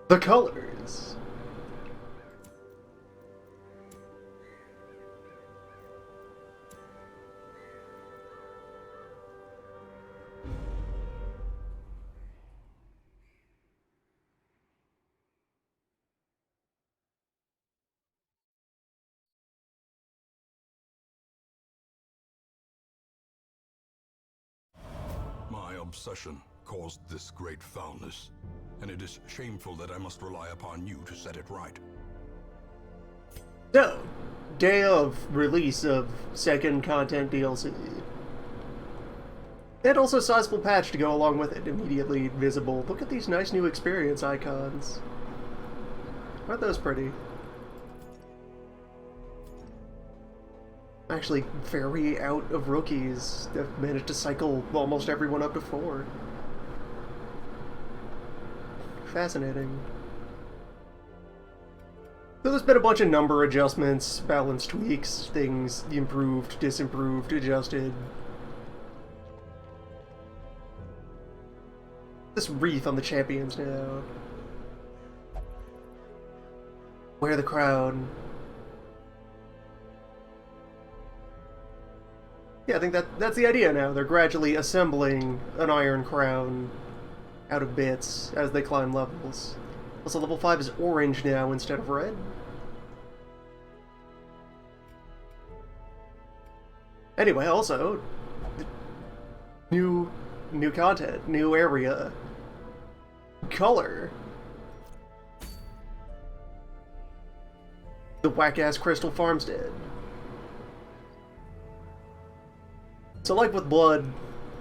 The colors. My obsession caused this great foulness, and it is shameful that I must rely upon you to set it right. So, day of release of second content DLC. And also a sizable patch to go along with it, immediately visible. Look at these nice new experience icons. Aren't those pretty? Actually, very out of rookies. They've managed to cycle almost everyone up to 4. Fascinating. So there's been a bunch of number adjustments, balance tweaks, things improved, disimproved, adjusted. This wreath on the champions now. Wear the crown. Yeah, I think that's the idea now. They're gradually assembling an iron crown out of bits as they climb levels. Also, level 5 is orange now instead of red. Anyway, also, new content, new area, color. The whack-ass Crystal Farmstead. So like with Blood,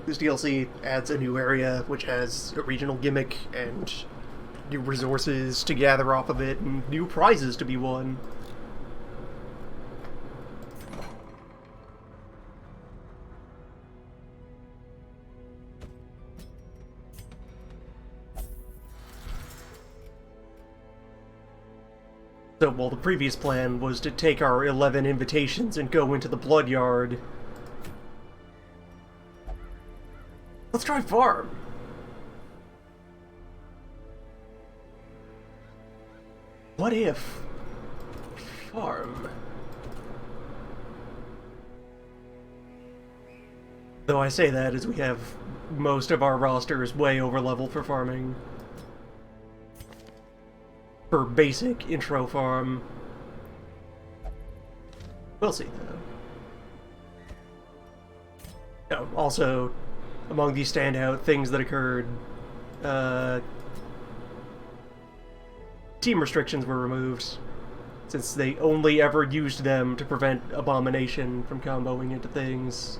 this DLC adds a new area which has a regional gimmick and new resources to gather off of it and new prizes to be won. So, well, the previous plan was to take our 11 invitations and go into the Blood Yard. Let's try farm. What if farm? Though I say that as we have most of our rosters way over level for farming. For basic intro farm. We'll see though. Oh, also, among these standout things that occurred, team restrictions were removed, since they only ever used them to prevent Abomination from comboing into things.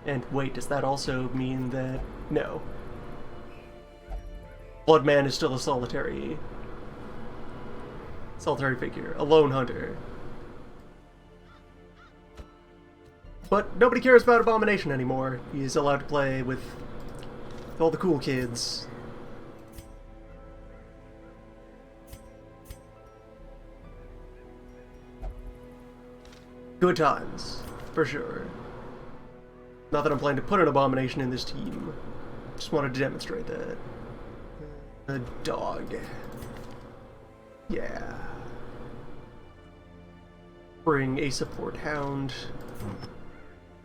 And wait, does that also mean that... No. Bloodman is still a solitary figure, a lone hunter. But nobody cares about Abomination anymore. He's allowed to play with all the cool kids. Good times, for sure. Not that I'm planning to put an Abomination in this team. Just wanted to demonstrate that. A dog. Yeah. Bring a support hound.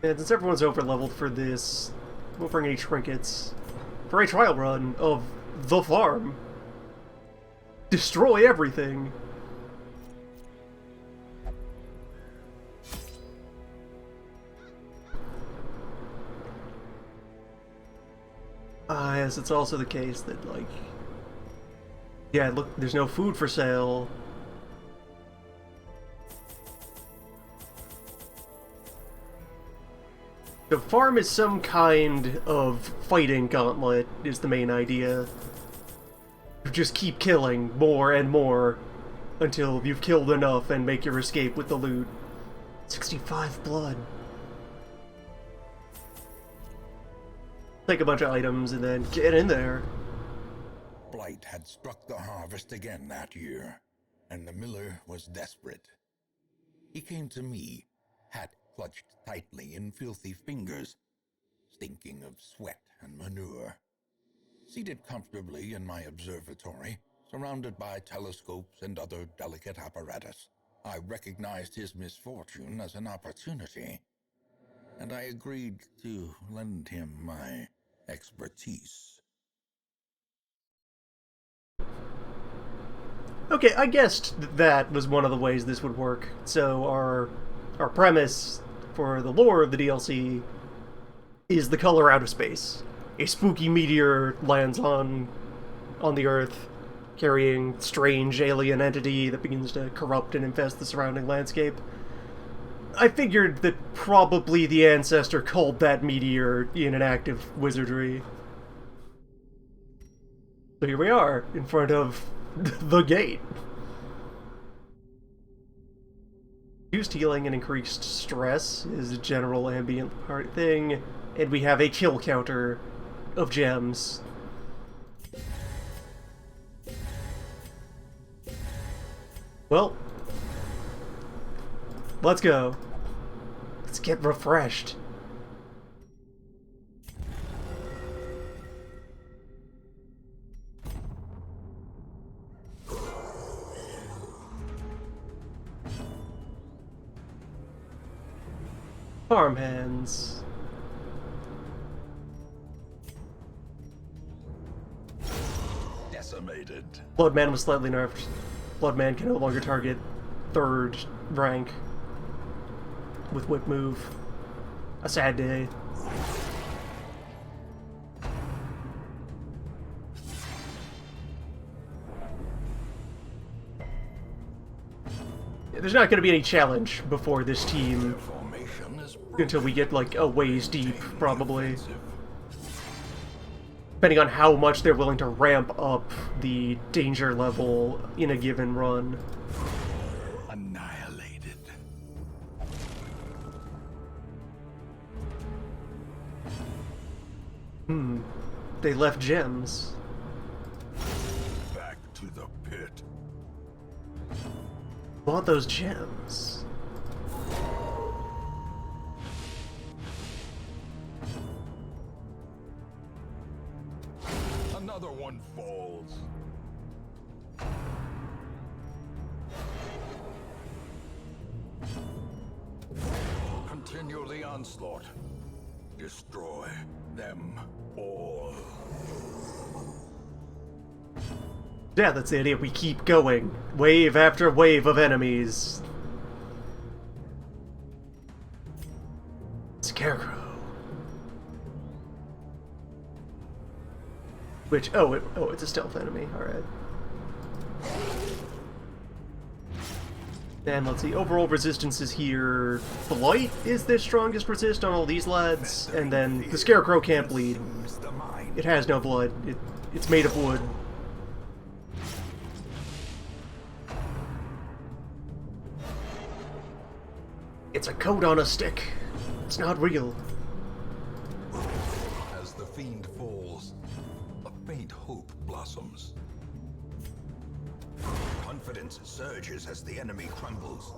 And since everyone's over-leveled for this, won't bring any trinkets. For a trial run of the farm. Destroy everything. Ah, yes, it's also the case that, like... Yeah, look, there's no food for sale. The farm is some kind of fighting gauntlet, is the main idea. You just keep killing more and more until you've killed enough and make your escape with the loot. 65 blood. Take a bunch of items and then get in there. Blight had struck the harvest again that year, and the miller was desperate. He came to me, hat clutched tightly in filthy fingers, stinking of sweat and manure. Seated comfortably in my observatory, surrounded by telescopes and other delicate apparatus. I recognized his misfortune as an opportunity, and I agreed to lend him my expertise. Okay, I guessed that was one of the ways this would work. So our premise for the lore of the DLC is the color out of space. A spooky meteor lands on the Earth, carrying strange alien entity that begins to corrupt and infest the surrounding landscape. I figured that probably the ancestor called that meteor in an act of wizardry. So here we are, in front of the gate. Reduced healing and increased stress is a general ambient part thing, and we have a kill counter of gems. Well, let's go. Let's get refreshed. Farmhands. Decimated. Bloodman was slightly nerfed. Bloodman can no longer target 3rd rank with whip move. A sad day. There's not going to be any challenge before this team Formation is until we get like a ways deep, probably. Depending on how much they're willing to ramp up the danger level in a given run. annihilated. They left gems. Back to the pit. Want those gems. Another one falls. Continue the onslaught. Destroy them all. Yeah, that's the idea. We keep going. Wave after wave of enemies. Scarecrow. Which, oh, it's a stealth enemy. Alright. And let's see, overall resistance is here. Blight is the strongest resist on all these lads, and then the Scarecrow can't bleed. It has no blood. It's made of wood. It's a coat on a stick. It's not real. As the fiend falls, a faint hope blossoms. Confidence surges as the enemy crumbles.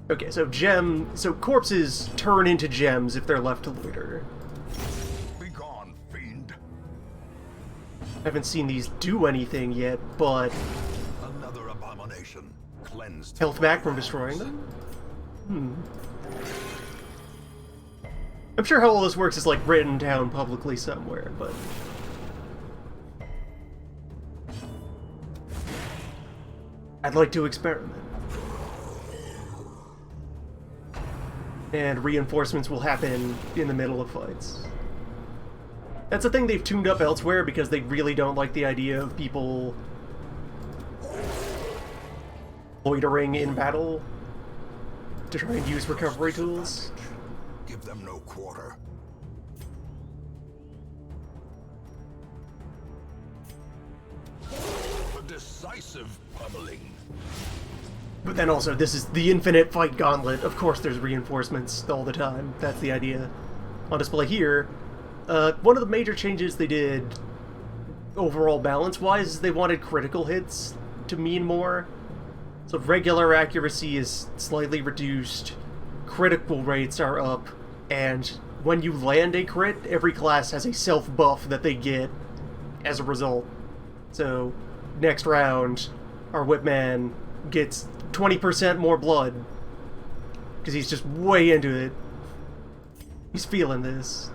Okay, so corpses turn into gems if they're left to loiter. Begone, fiend. I haven't seen these do anything yet, but Another abomination. Cleansed. health back from destroying them? I'm sure how all this works is like written down publicly somewhere, but I'd like to experiment. And reinforcements will happen in the middle of fights. That's a thing they've tuned up elsewhere because they really don't like the idea of people loitering in battle to try and use recovery tools. Give them no quarter. A decisive pummeling. But then also, this is the infinite fight gauntlet. Of course there's reinforcements all the time. That's the idea. On display here, one of the major changes they did overall balance-wise is they wanted critical hits to mean more. So regular accuracy is slightly reduced, critical rates are up, and when you land a crit, every class has a self-buff that they get as a result. So, next round, our Whipman gets 20% more blood. Because he's just way into it. He's feeling this.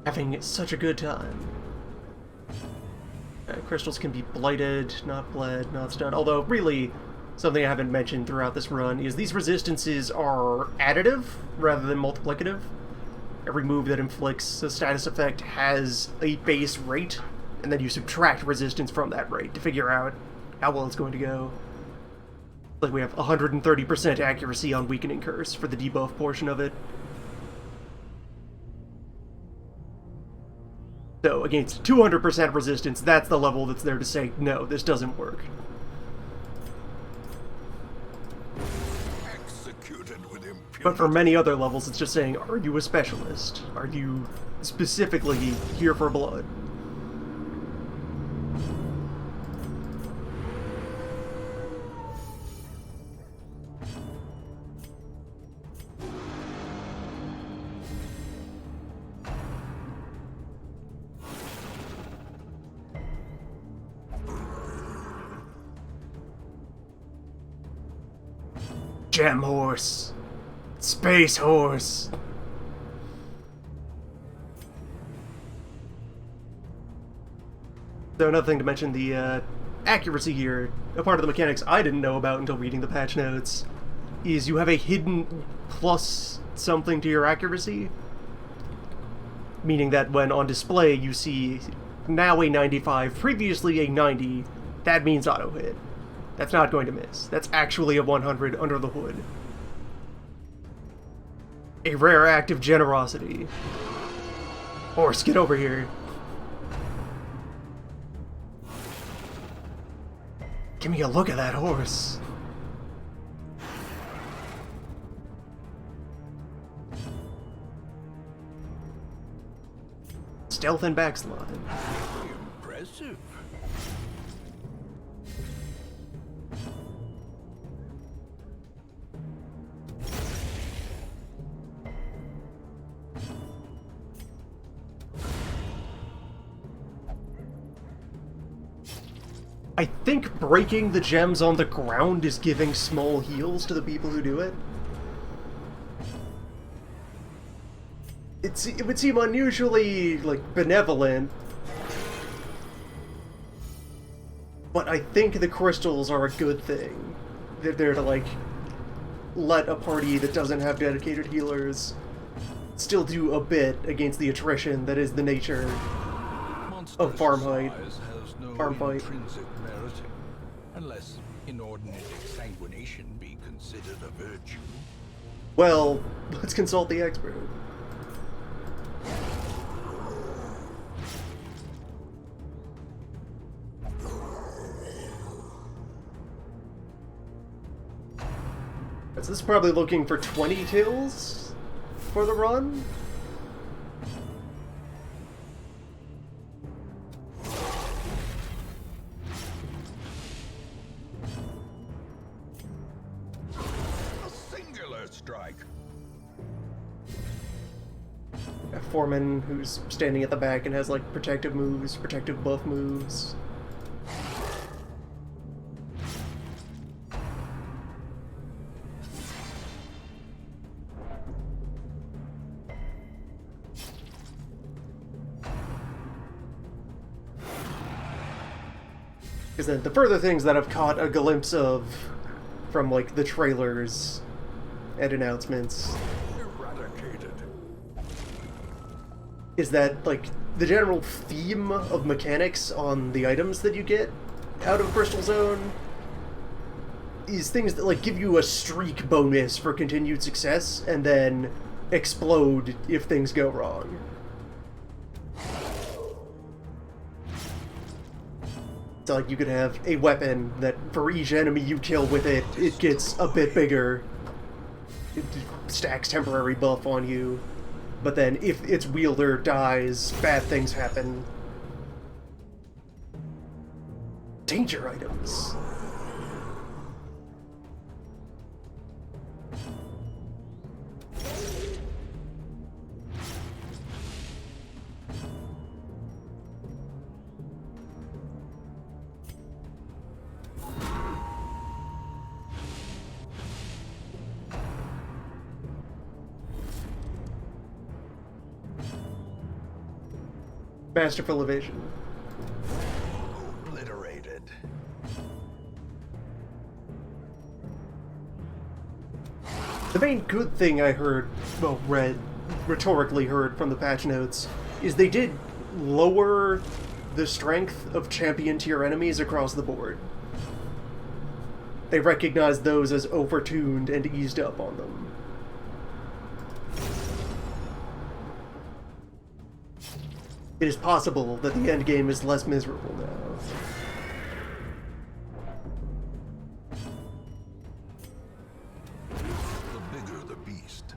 Having such a good time. Crystals can be blighted, not bled, not stunned. Although, really, something I haven't mentioned throughout this run is these resistances are additive rather than multiplicative. Every move that inflicts a status effect has a base rate, and then you subtract resistance from that rate to figure out how well it's going to go. Like we have 130% accuracy on Weakening Curse for the debuff portion of it. So, against 200% resistance, that's the level that's there to say, no, this doesn't work. Executed with impunity. But for many other levels, it's just saying, are you a specialist? Are you specifically here for blood? Gem Horse. Space Horse. So another thing to mention, the accuracy here, a part of the mechanics I didn't know about until reading the patch notes, is you have a hidden plus something to your accuracy. Meaning that when on display you see now a 95, previously a 90, that means auto hit. That's not going to miss. That's actually a 100 under the hood. A rare act of generosity. Horse, get over here. Give me a look at that horse. Stealth and backslide. Impressive. I think breaking the gems on the ground is giving small heals to the people who do it. It would seem unusually, like, benevolent. But I think the crystals are a good thing. They're there to, like, let a party that doesn't have dedicated healers still do a bit against the attrition that is the nature of farm fight. Farm fight. Intrinsic merit, unless inordinate exsanguination be considered a virtue. Well, let's consult the expert. So this is probably looking for 20 kills for the run. A singular strike. A foreman who's standing at the back and has like protective moves, protective buff moves. Because then the further things that I've caught a glimpse of from like the trailers and announcements Eradicated. is that like the general theme of mechanics on the items that you get out of Crystal Zone is things that like give you a streak bonus for continued success and then explode if things go wrong. So like you could have a weapon that for each enemy you kill with it, it gets a bit bigger. It stacks temporary buff on you. But then if its wielder dies, bad things happen. Danger items. Masterful evasion. Obliterated. The main good thing I heard, well, rhetorically heard from the patch notes, is they did lower the strength of champion tier enemies across the board. They recognized those as overtuned and eased up on them. It is possible that the endgame is less miserable now. The bigger the beast,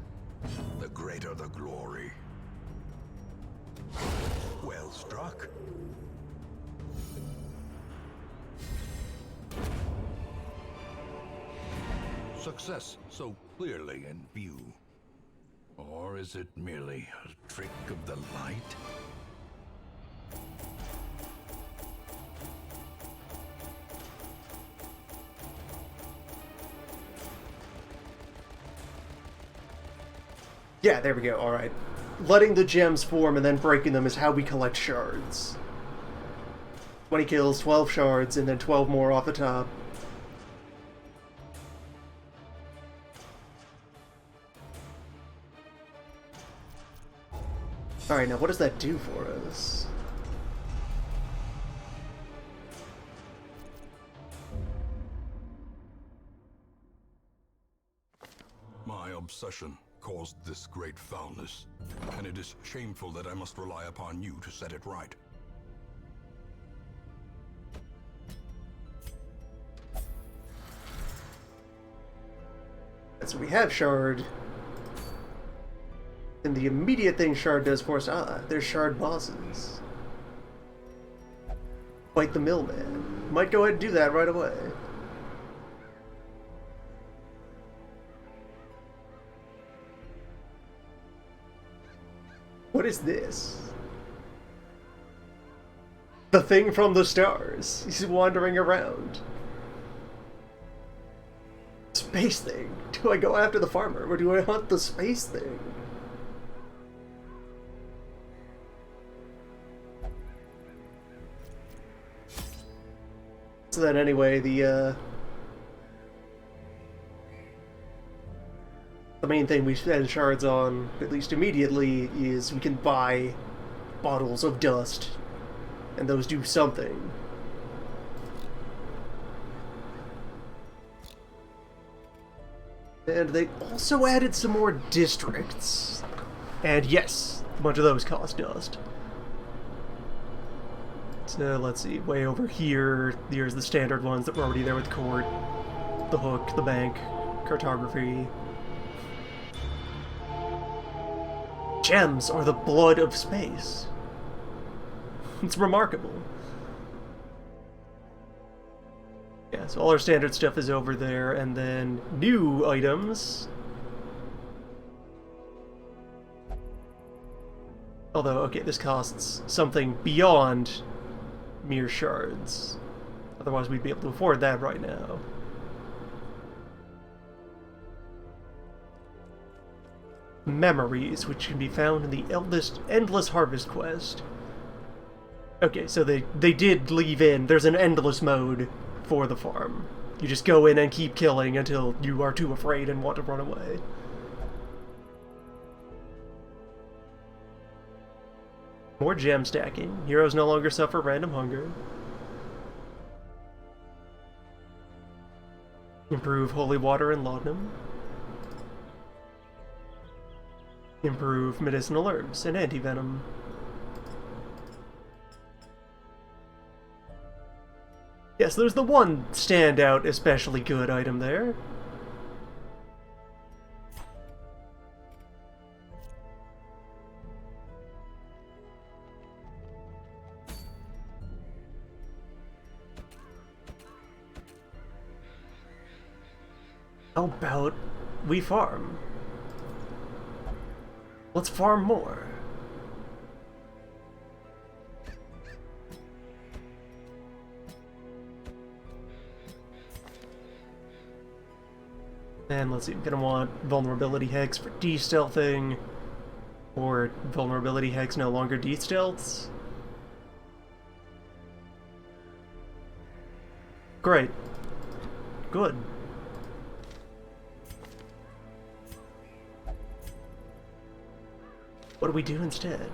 the greater the glory. Well struck. Success so clearly in view. Or is it merely a trick of the light? Yeah, there we go, alright. Letting the gems form and then breaking them is how we collect shards. 20 kills, 12 shards, and then 12 more off the top. Alright, now what does that do for us? My obsession caused this great foulness, and it is shameful that I must rely upon you to set it right. So we have Shard. And the immediate thing Shard does for us, there's Shard bosses. Fight the Millman. Might go ahead and do that right away. What is this? The thing from the stars. He's wandering around. Space thing. Do I go after the farmer or do I hunt the space thing? So then anyway, the main thing we spend shards on, at least immediately, is we can buy bottles of dust, and those do something. And they also added some more districts. And yes, a bunch of those cost dust. So let's see, way over here, here's the standard ones that were already there with Court, the Hook, the Bank, Cartography. Gems are the blood of space. It's remarkable. Yeah, so all our standard stuff is over there, and then new items. Although, okay, this costs something beyond mere shards. Otherwise we'd be able to afford that right now. Memories, which can be found in the Endless Harvest quest. Okay, so they did leave in, there's an endless mode for the farm. You just go in and keep killing until you are too afraid and want to run away. More gem stacking. Heroes no longer suffer random hunger. Improve holy water and laudanum. Improve medicinal herbs and antivenom. Yes, there's the one standout, especially good item there. How about we farm? Let's farm more. And let's see, I'm gonna want vulnerability hex for de-stealthing, or vulnerability hex no longer de-stealths. Great. Good. What do we do instead?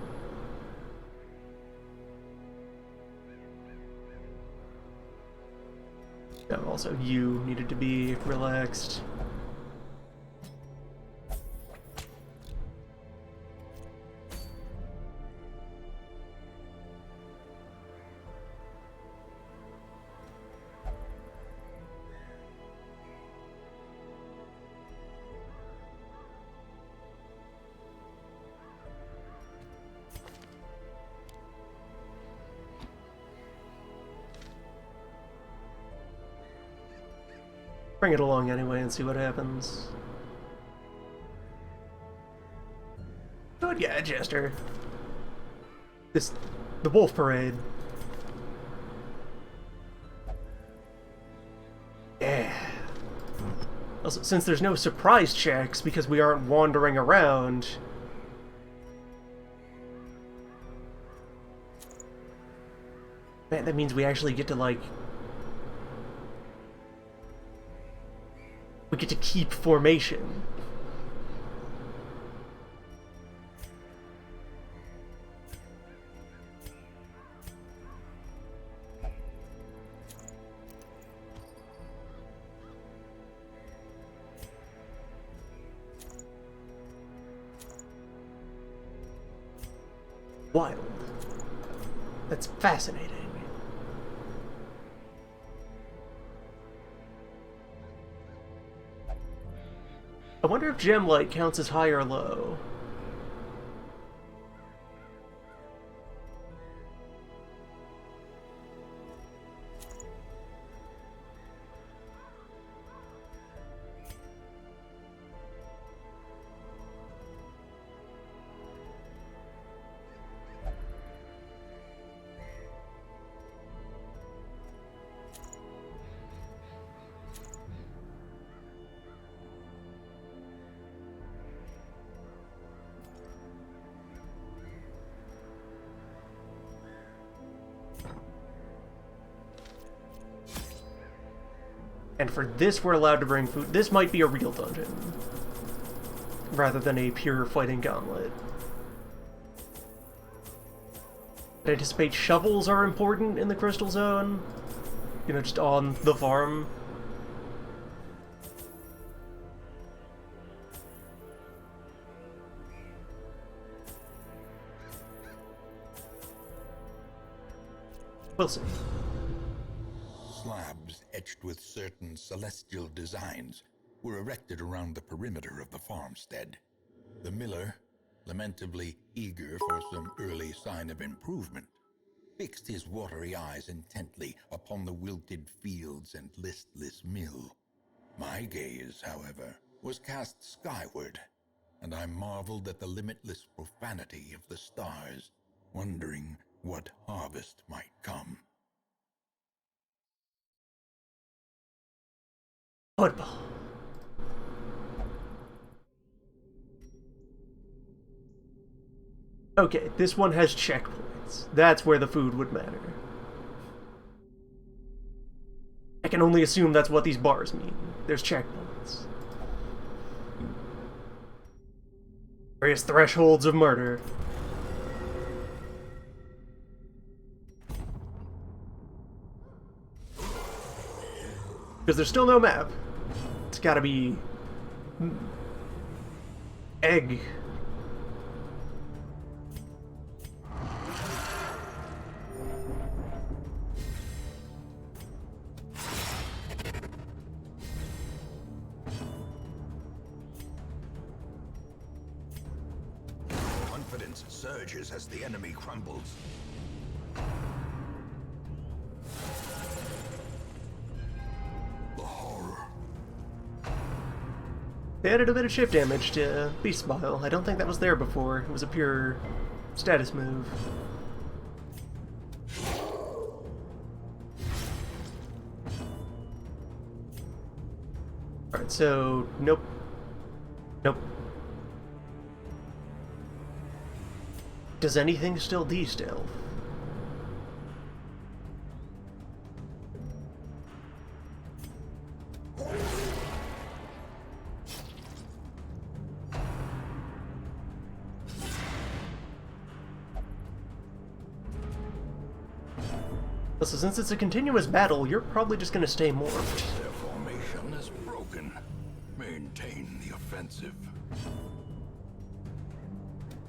Oh, also, you needed to be relaxed. Bring it along anyway and see what happens. Good, yeah, Jester. The Wolf Parade. Yeah. Also, since there's no surprise checks because we aren't wandering around, man, that means we actually get to, like, we get to keep formation. Wild. That's fascinating. I wonder if gem light counts as high or low. And for this, we're allowed to bring food. This might be a real dungeon, rather than a pure fighting gauntlet. I anticipate shovels are important in the Crystal Zone. You know, just on the farm. We'll see. Slabs etched with certain celestial designs were erected around the perimeter of the farmstead. The miller, lamentably eager for some early sign of improvement, fixed his watery eyes intently upon the wilted fields and listless mill. My gaze, however, was cast skyward, and I marveled at the limitless profanity of the stars, wondering what harvest might come. Football. Okay, this one has checkpoints. That's where the food would matter. I can only assume that's what these bars mean. There's checkpoints. Various thresholds of murder. Because there's still no map. It's gotta be... egg. Confidence surges as the enemy crumbles. They added a bit of shift damage to Beast Smile. I don't think that was there before. It was a pure status move. Alright, so... nope. Nope. Does anything still de-stealth? So since it's a continuous battle, you're probably just gonna stay morphed. Their formation is broken. Maintain the offensive.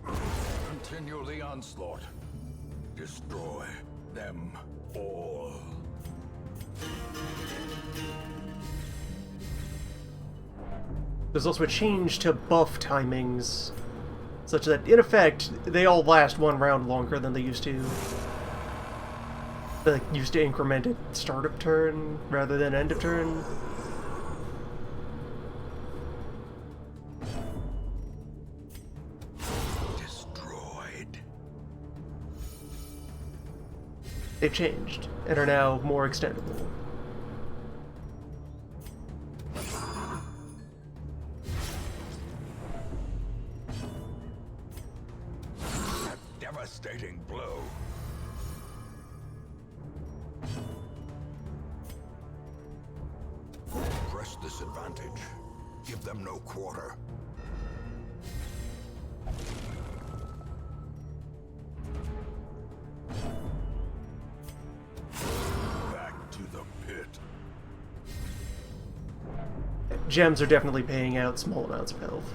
Continue the onslaught. Destroy them all. There's also a change to buff timings, such that, in effect, they all last one round longer than they used to. They used to increment at start of turn rather than end of turn. Destroyed. They've changed, and are now more extendable. A devastating blow. Press this advantage. Give them no quarter. Back to the pit. Gems are definitely paying out small amounts of health.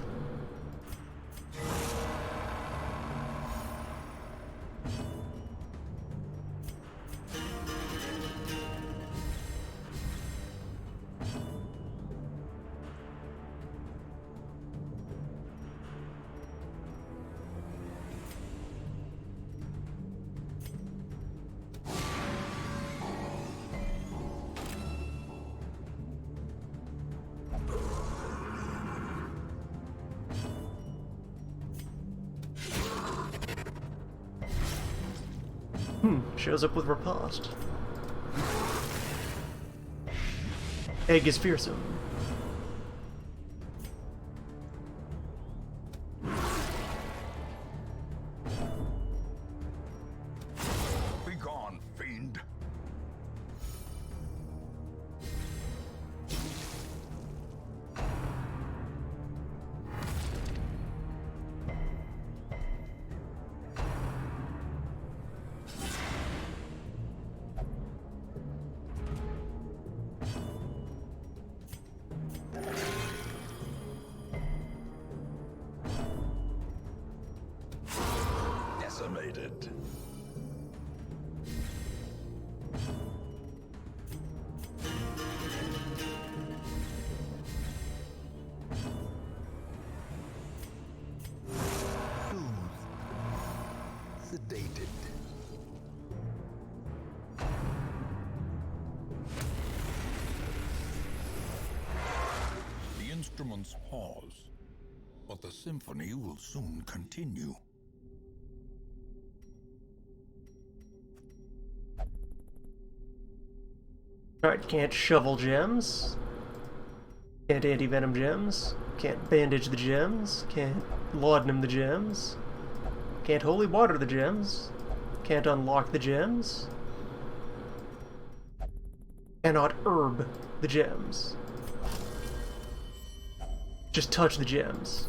Shows up with riposte. Egg is fearsome. Be gone, fiend. Decimated. Sedated. The instruments pause, but the symphony will soon continue. Alright, can't shovel gems. Can't anti-venom gems. Can't bandage the gems. Can't laudanum the gems. Can't holy water the gems. Can't unlock the gems. Cannot herb the gems. Just touch the gems.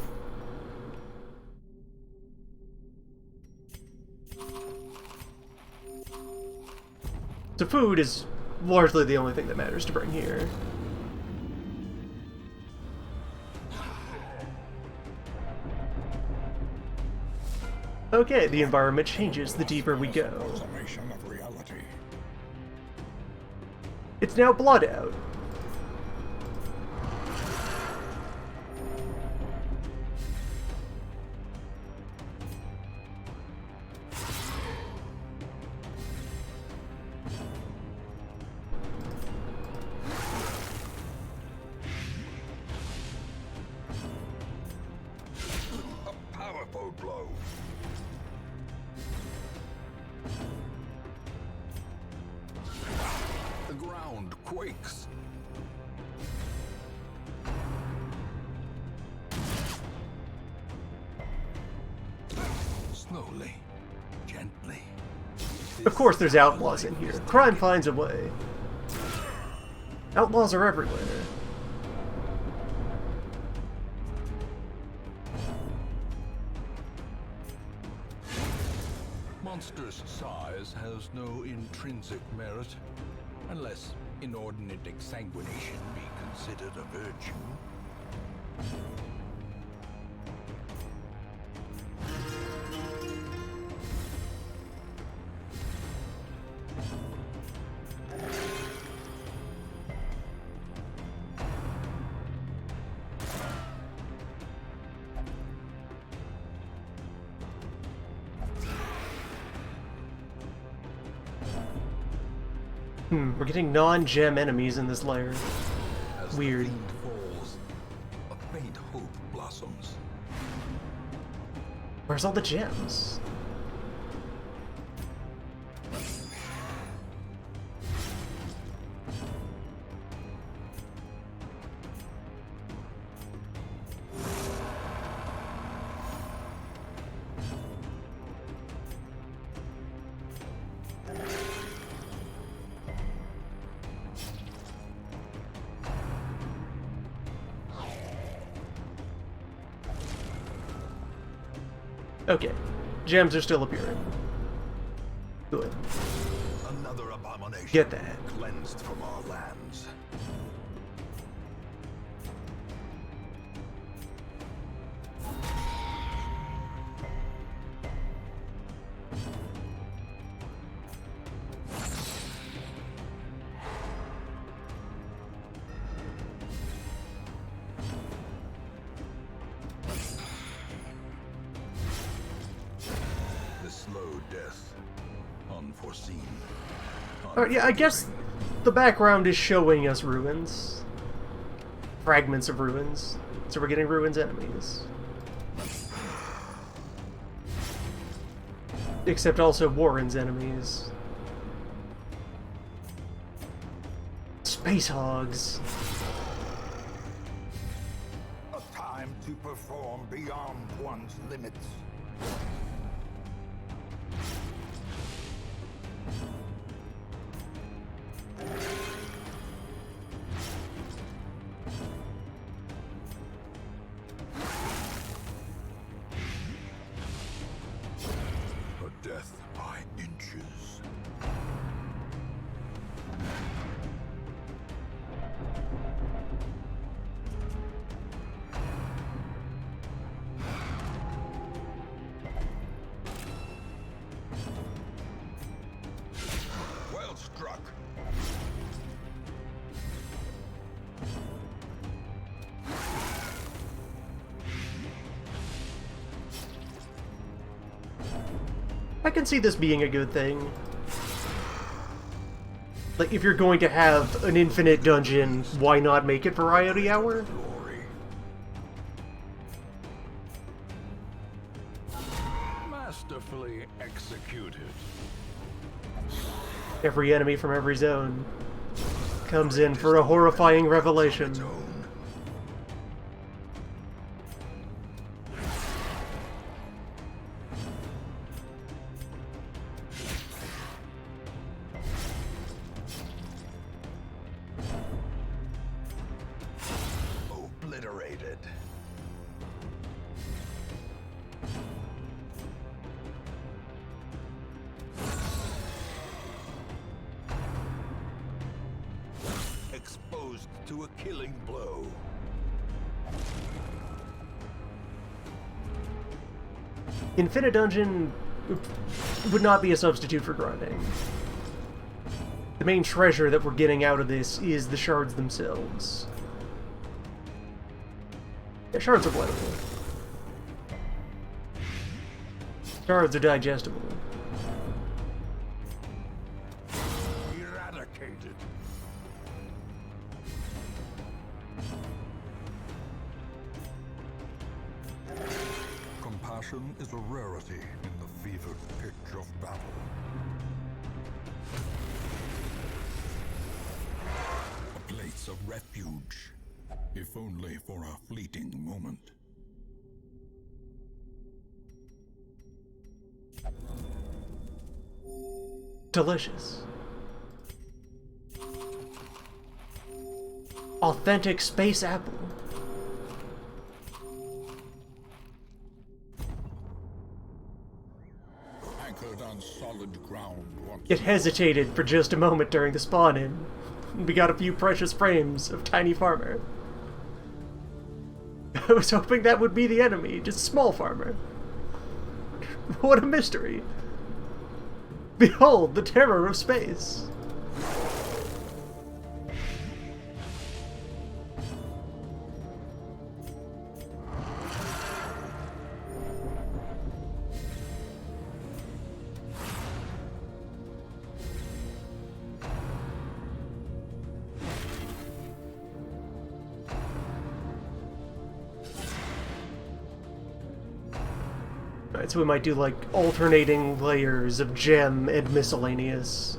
So food is largely the only thing that matters to bring here. Okay, the environment changes the deeper we go. Summation of reality. It's now blood out. A powerful blow. The ground quakes. Slowly, gently. Of course there's outlaws in here. Crime finds a way. Outlaws are everywhere. Monster's sigh otherwise has no intrinsic merit, unless inordinate exsanguination be considered a virtue. We're getting non-gem enemies in this lair. As Weird. the fiend falls, a faint hope blossoms. Where's all the gems? Okay, gems are still appearing. Good. Another abomination Get that. cleansed from our lands. The slow death, unforeseen. Alright, yeah, I guess the background is showing us ruins. Fragments of ruins. So we're getting ruins enemies. Except also Warren's enemies. Space hogs. A time to perform beyond one's limits. A death by inches. Well struck. I can see this being a good thing. Like, if you're going to have an infinite dungeon, why not make it Variety Hour? Glory. Masterfully executed. Every enemy from every zone comes in for a horrifying revelation. Its own. Obliterated. Exposed to a killing blow. Infinite Dungeon would not be a substitute for grinding. The main treasure that we're getting out of this is the shards themselves. Yeah, shards are plentiful. Shards are digestible. Eradicated. Compassion is a rarity in the fevered pitch of battle. A place of refuge, if only for a fleeting moment. Delicious. Authentic space apple. Anchored on solid good ground once. It hesitated for just a moment during the spawn-in. We got a few precious frames of Tiny Farmer. I was hoping that would be the enemy, just Small Farmer. What a mystery. Behold, the terror of space. Alright, so we might do like alternating layers of gem and miscellaneous.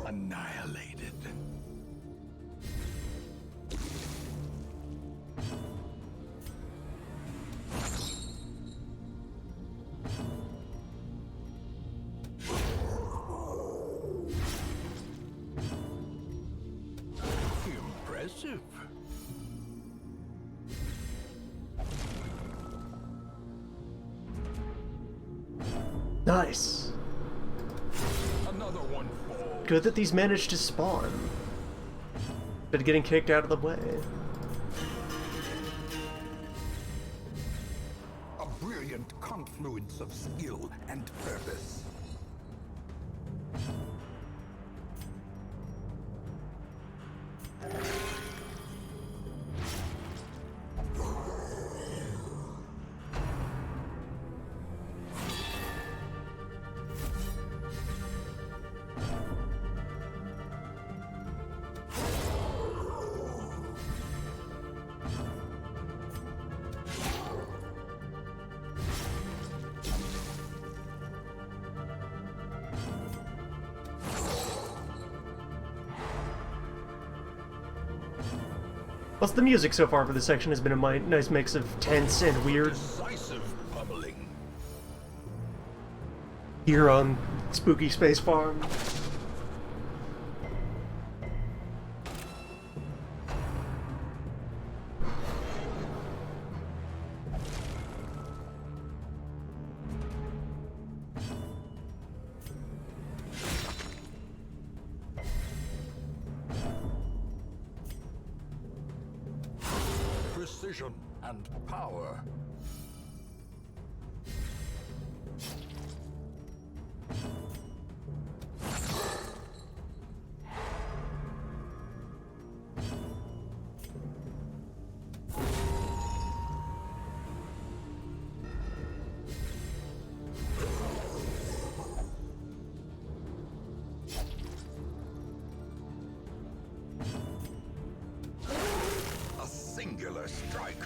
Annihilated. Impressive. Nice. Another one falls. Good that these managed to spawn. But getting kicked out of the way. A brilliant confluence of skill and purpose. Plus, the music so far for this section has been a nice mix of tense and weird. Decisive pummeling. Here on Spooky Space Farm. Precision and power. A singular strike.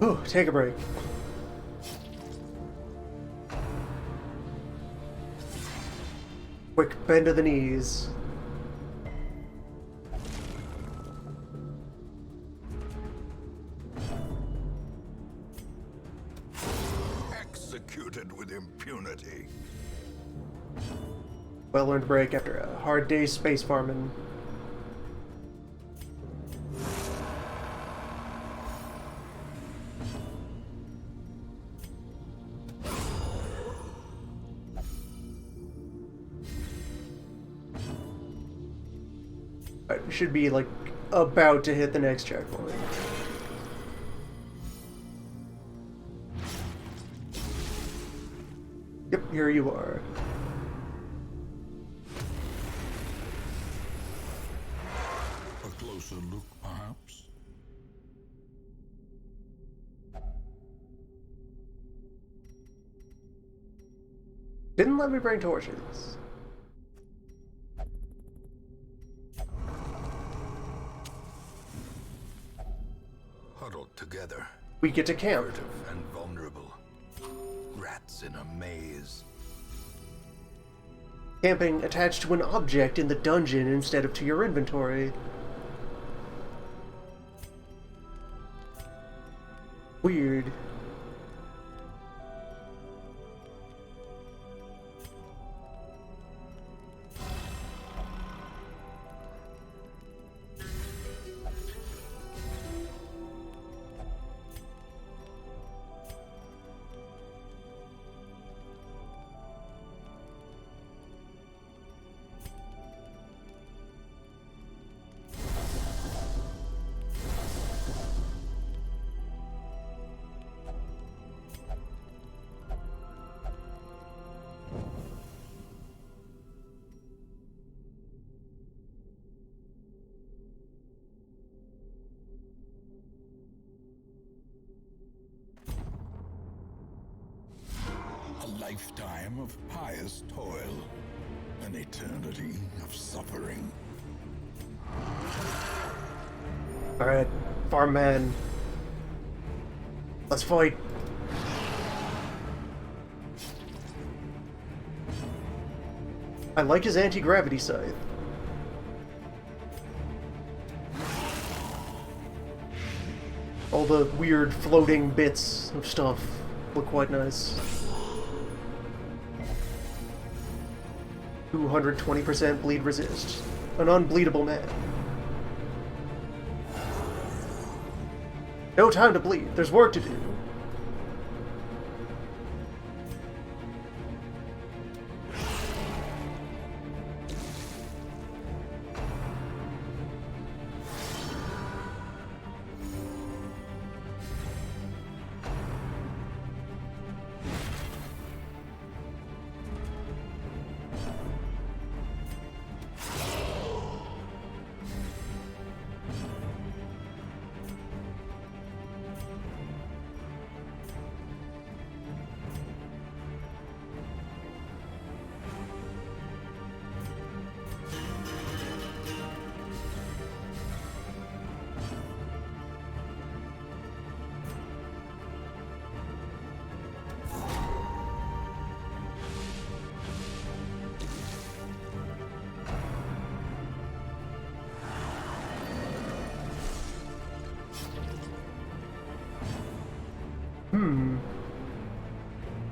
Oh, take a break. Quick bend of the knees. Executed with impunity. Well-earned break after a hard day's space farming. Alright, we should be like about to hit the next checkpoint. Yep, here you are. A closer look, perhaps? Didn't let me bring torches. Huddled together, We get to camp. furtive and vulnerable. Rats in a maze. Camping attached to an object in the dungeon instead of to your inventory. Weird. A lifetime of pious toil. An eternity of suffering. Alright, farm man. Let's fight. I like his anti-gravity scythe. All the weird floating bits of stuff look quite nice. 220% bleed resist. An unbleedable man. No time to bleed. There's work to do.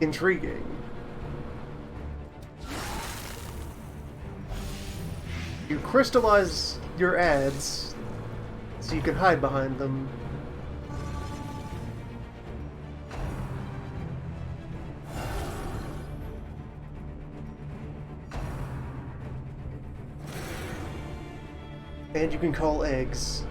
Intriguing. You crystallize your ads so you can hide behind them. And you can call eggs.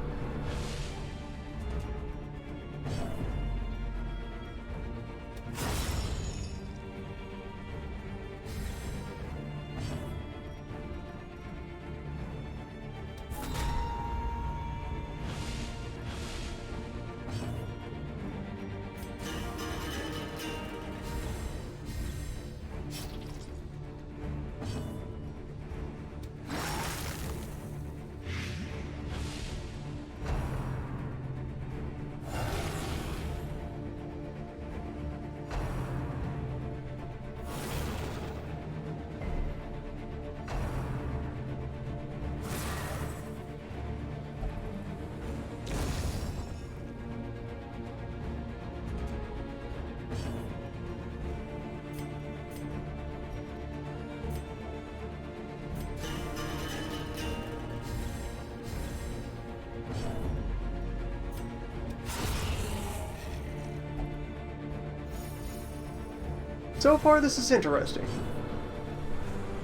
So far, this is interesting.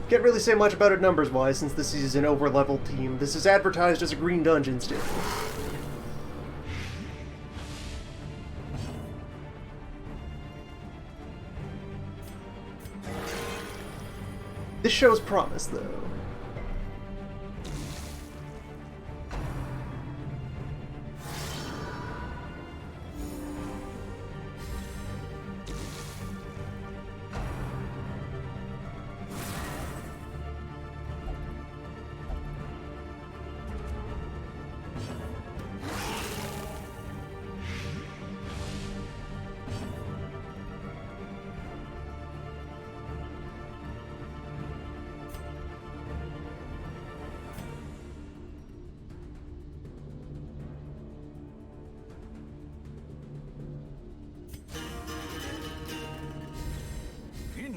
Can't really say much about it numbers-wise, since this is an over-leveled team. This is advertised as a green dungeon still. This shows promise, though.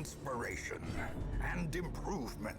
inspiration and improvement.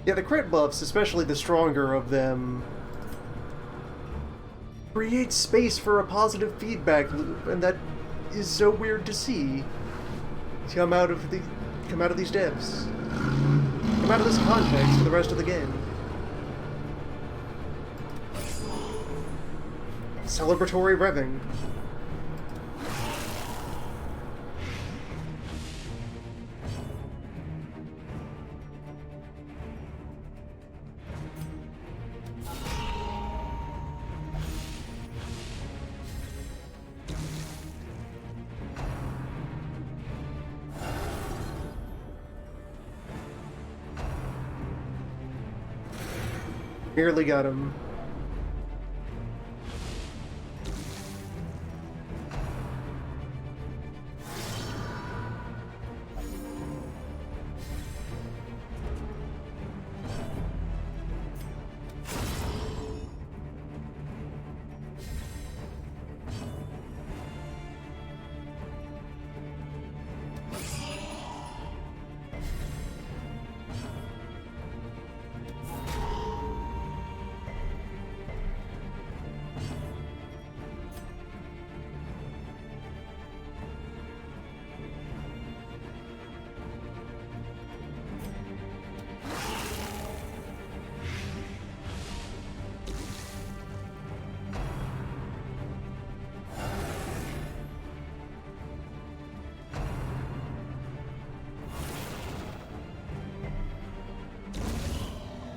Yeah, the crit buffs, especially the stronger of them, create space for a positive feedback loop, and that is so weird to see come out of these devs, come out of this context for the rest of the game. Celebratory revving. Nearly got him.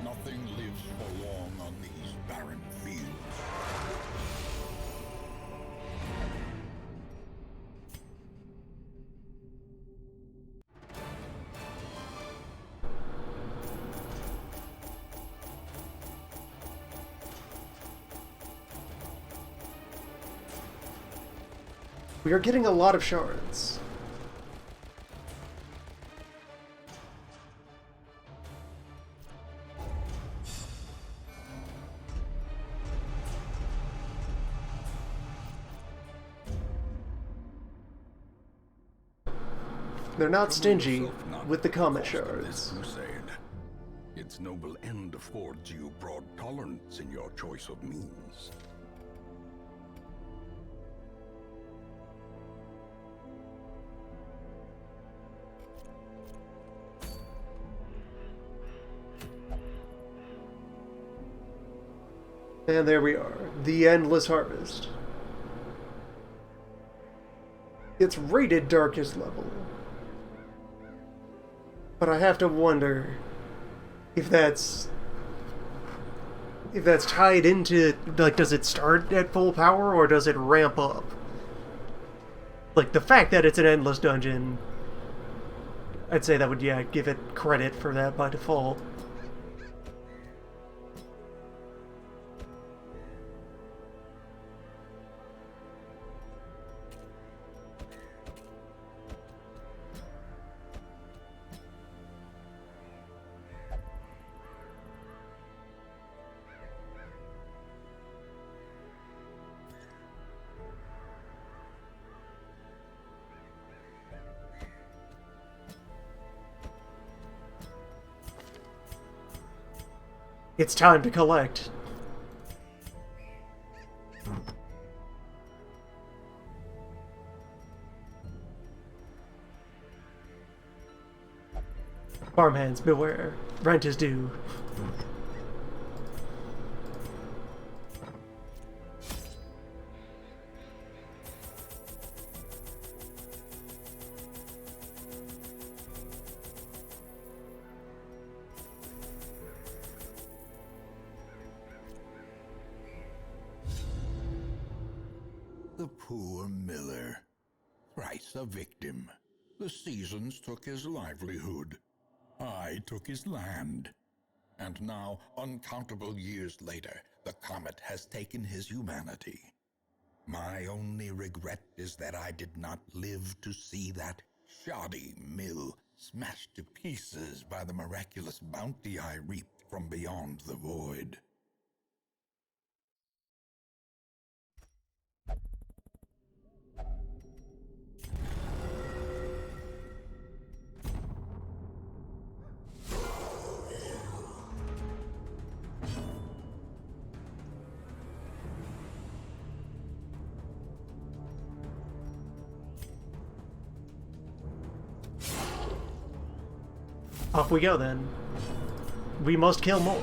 Nothing lives for long on these barren fields. We are getting a lot of shards. They're not stingy with the comet shards. Crusade. Its noble end affords you broad tolerance in your choice of means. And there we are, the Endless Harvest. It's rated darkest level. But I have to wonder if that's tied into, like, does it start at full power or does it ramp up? Like, the fact that it's an endless dungeon, I'd say that would, yeah, give it credit for that by default. It's time to collect. Farmhands, beware. Rent is due. The poor miller. Thrice a victim. The seasons took his livelihood. I took his land. And now, uncountable years later, the comet has taken his humanity. My only regret is that I did not live to see that shoddy mill smashed to pieces by the miraculous bounty I reaped from beyond the void. Off we go then. We must kill more.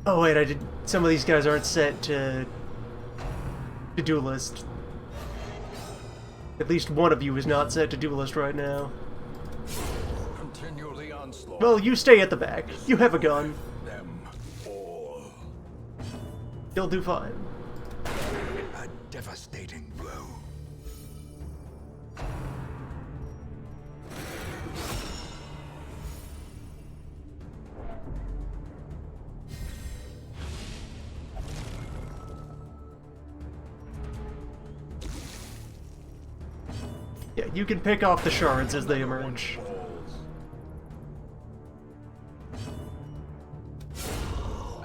Oh wait, I did. Some of these guys aren't set to duelist. At least one of you is not set to duelist right now. Continue the onslaught. Well, you stay at the back. You have a gun. Them all. You'll do fine. A devastating blow. Yeah, you can pick off the shards as they emerge.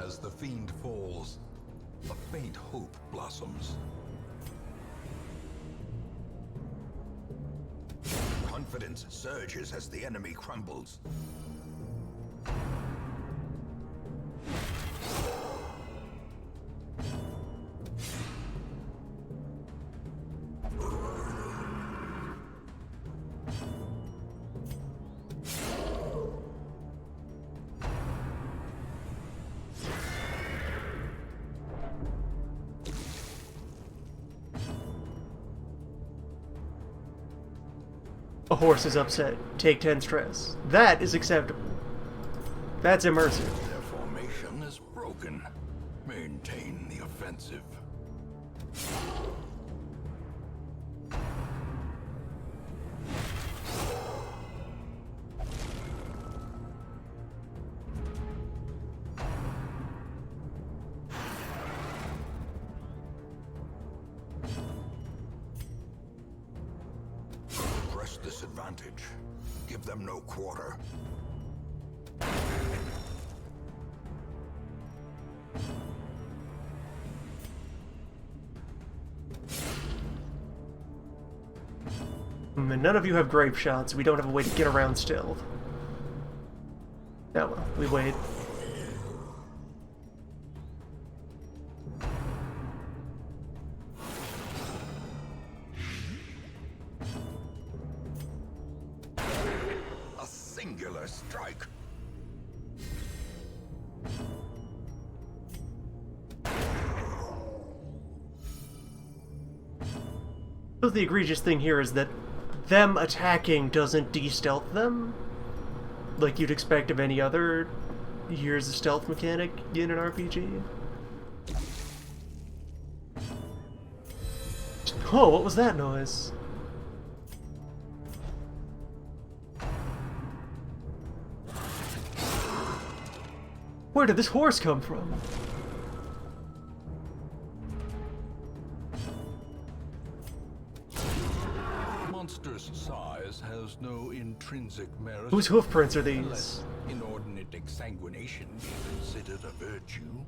As the fiend falls, a faint hope blossoms. Confidence surges as the enemy crumbles. A horse is upset. Take 10 stress. That is acceptable. That's immersive. Their formation is broken. Maintain the offensive. Press this advantage. Give them no quarter. And none of you have grape shots. We don't have a way to get around still. Oh well, we wait. A singular strike. So the egregious thing here is that them attacking doesn't de-stealth them, like you'd expect of any other years of stealth mechanic in an RPG. Oh, what was that noise? Where did this horse come from? Monster's size has no intrinsic merit. Whose hoofprints are Unless these? inordinate exsanguination be considered a virtue.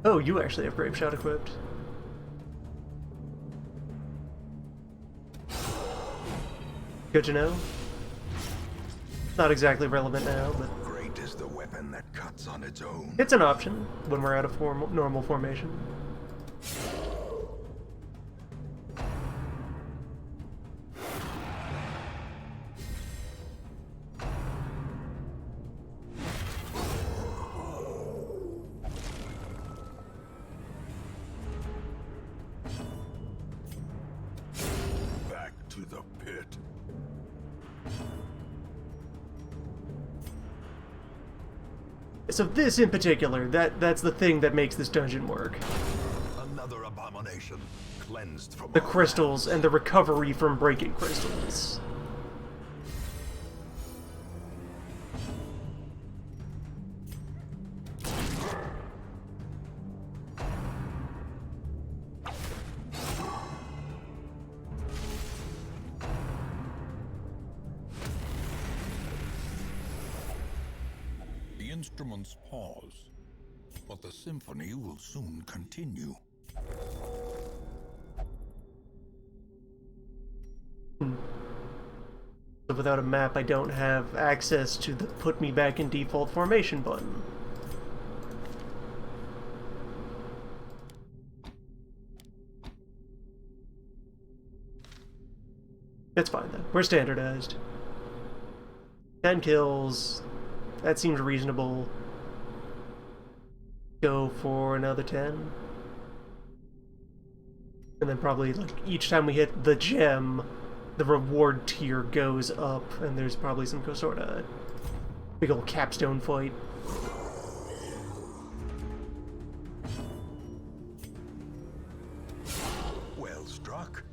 Oh, you actually have Grape Shot equipped. Good to know. Not exactly relevant now, but Great is the weapon that cuts on its own. it's an option when we're out of normal formation. Back to the pit. So this in particular, that's the thing that makes this dungeon work. Another abomination, cleansed from The our crystals and the recovery from breaking crystals. The instruments pause, but the symphony will soon continue. So without a map, I don't have access to the put me back in default formation button. It's fine then. We're standardized. 10 kills. That seems reasonable. Go for another 10. And then probably, like, each time we hit the gem, the reward tier goes up, and there's probably some sort of big old capstone fight. Well struck.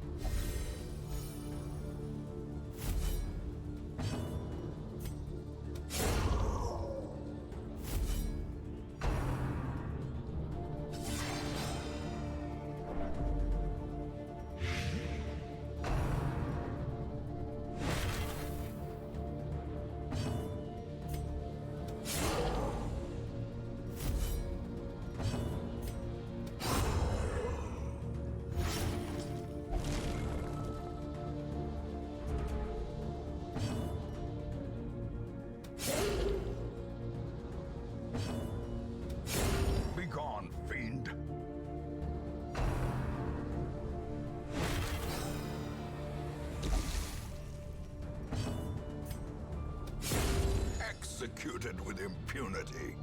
Begone, fiend. Executed with impunity.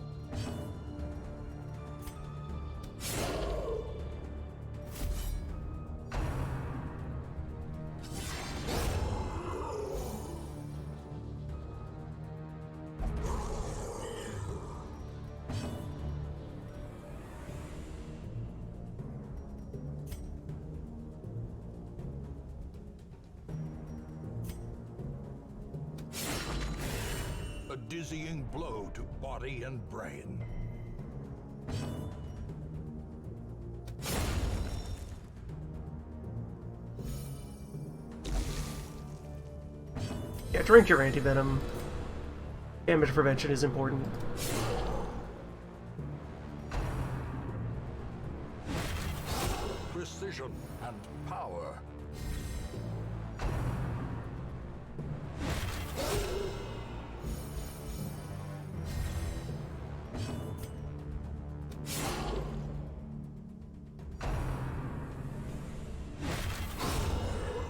A dizzying blow to body and brain. Yeah, drink your anti-venom. Damage prevention is important. Precision and power.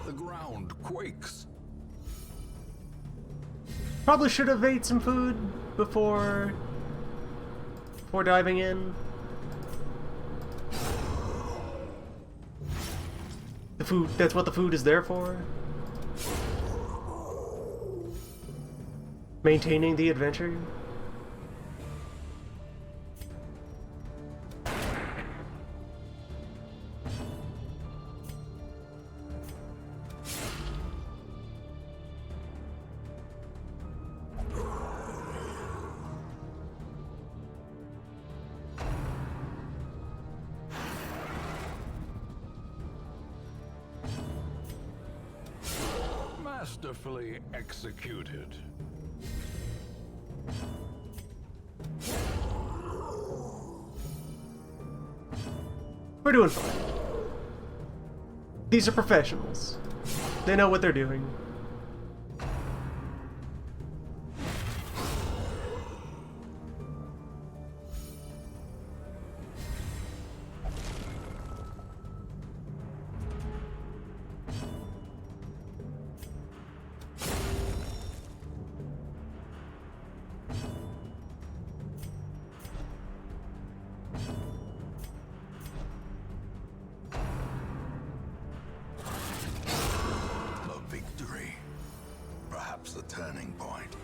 The ground quakes. Probably should have ate some food before diving in. The food, that's what the food is there for. Maintaining the adventure. Masterfully executed. We're doing fine. These are professionals. They know what they're doing. A victory. Perhaps the turning point.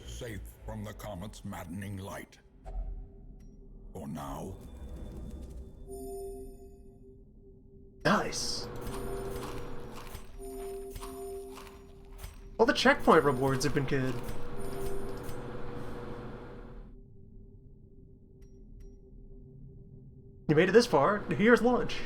Safe from the comet's maddening light. For now. Nice. All the checkpoint rewards have been good. You made it this far. Here's lunch.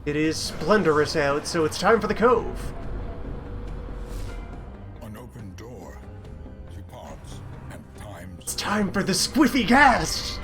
It is splendorous out, so it's time for the cove. An open door. She parts, and It's time for the squiffy gas!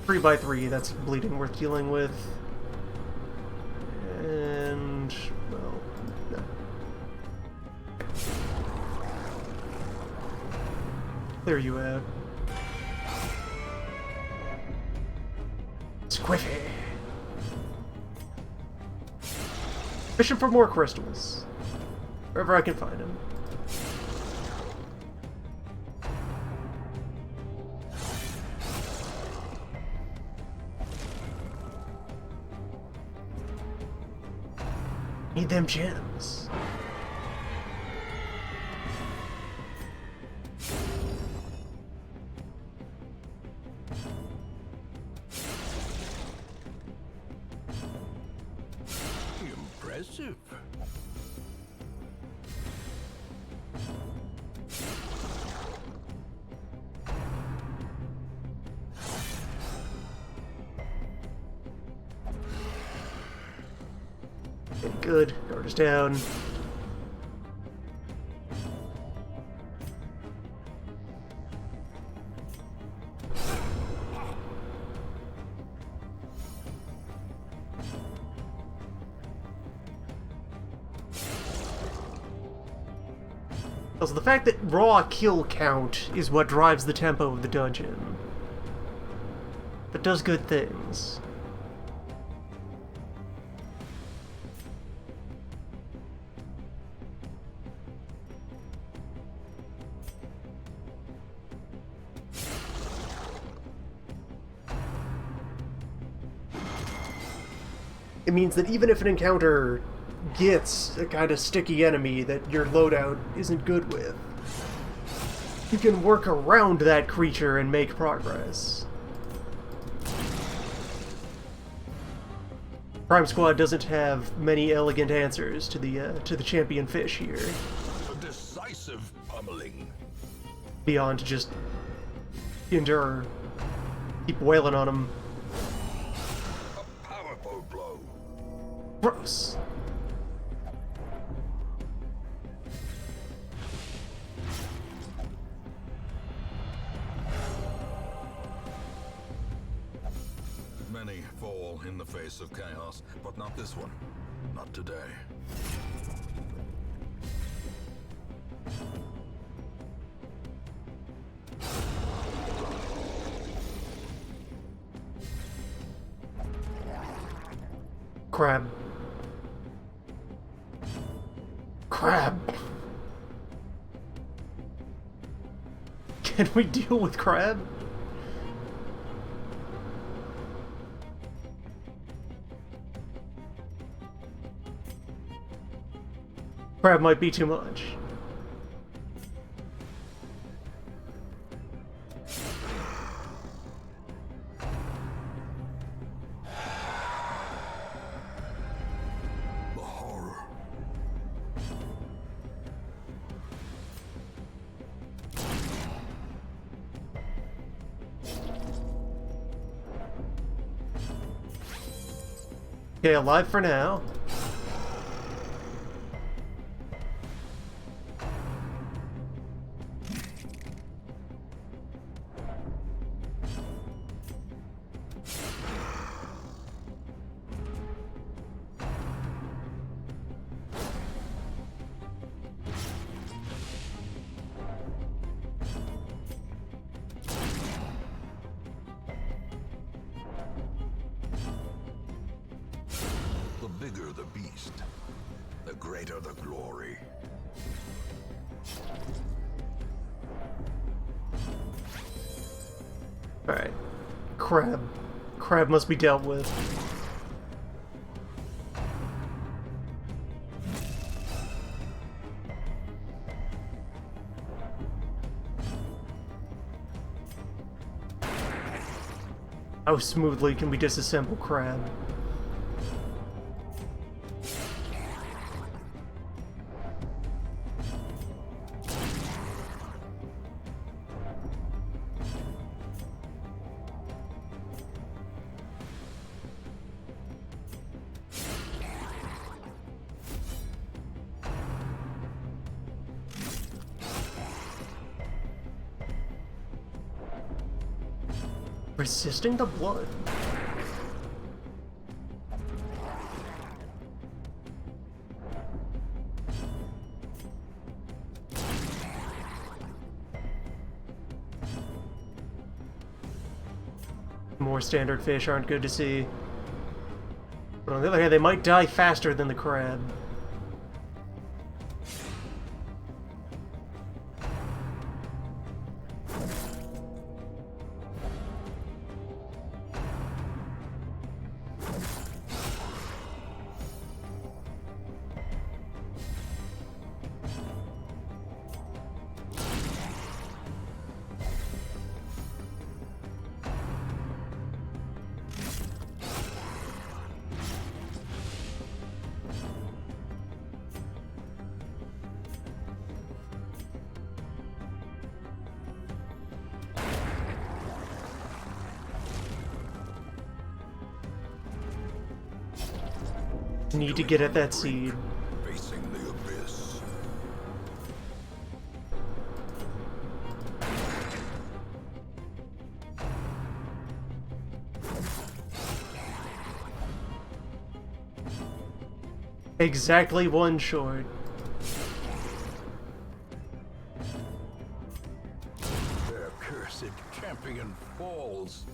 Three by three, that's bleeding worth dealing with. And, well, no. Clear you out. Squiffy. Fishing for more crystals. Wherever I can find them. Need them gems. Impressive. Okay, good. Guard is down. Also, the fact that raw kill count is what drives the tempo of the dungeon. That does good things. It means that even if an encounter gets a kind of sticky enemy that your loadout isn't good with, you can work around that creature and make progress. Prime Squad doesn't have many elegant answers to the champion fish here, A decisive pummeling. beyond just endure, keep wailing on them. A powerful blow. Gross. Many may fall in the face of chaos, but not this one. Not today. Crab. Crab. Can we deal with Crab? Crab might be too much. The horror. Okay, alive for now. The bigger the beast, the greater the glory. Alright. Crab. Crab must be dealt with. How smoothly can we disassemble Crab? Resisting the blood. More standard fish aren't good to see. But on the other hand, they might die faster than the crab. Need to get at that seed. Facing the abyss. Exactly one short. Their cursed champion falls.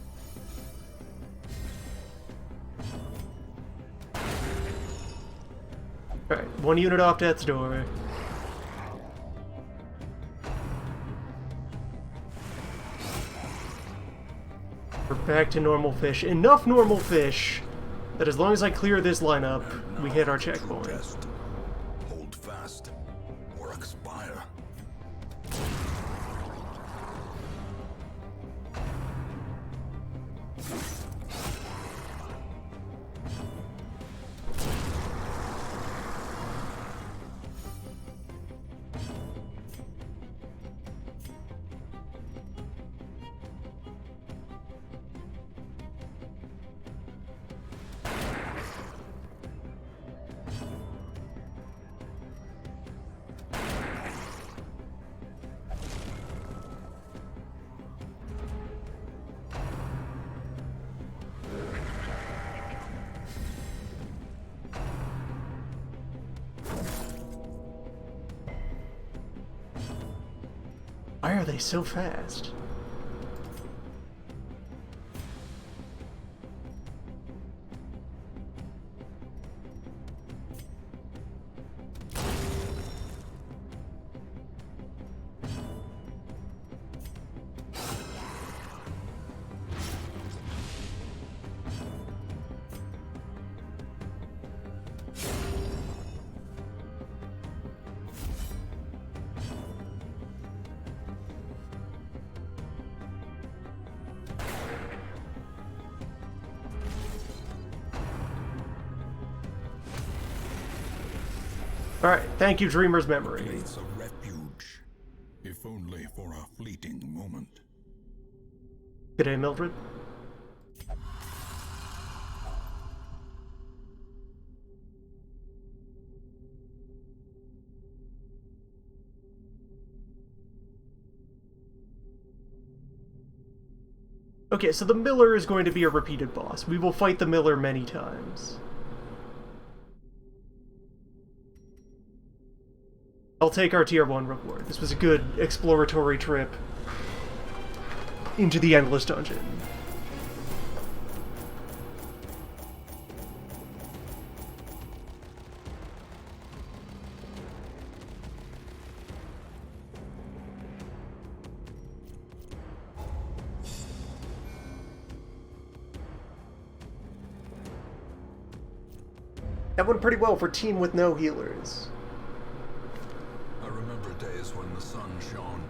Alright, one unit off death's door. We're back to normal fish. Enough normal fish that as long as I clear this lineup, we hit our checkpoint. Test. Hold fast or expire. Why are they so fast? Alright, thank you, Dreamer's Memory. It's a refuge, if only for a fleeting moment. G'day, Mildred. Okay, so the Miller is going to be a repeated boss. We will fight the Miller many times. I'll take our tier 1 reward. This was a good exploratory trip into the Endless Dungeon. That went pretty well for team with no healers. I remember days when the sun shone,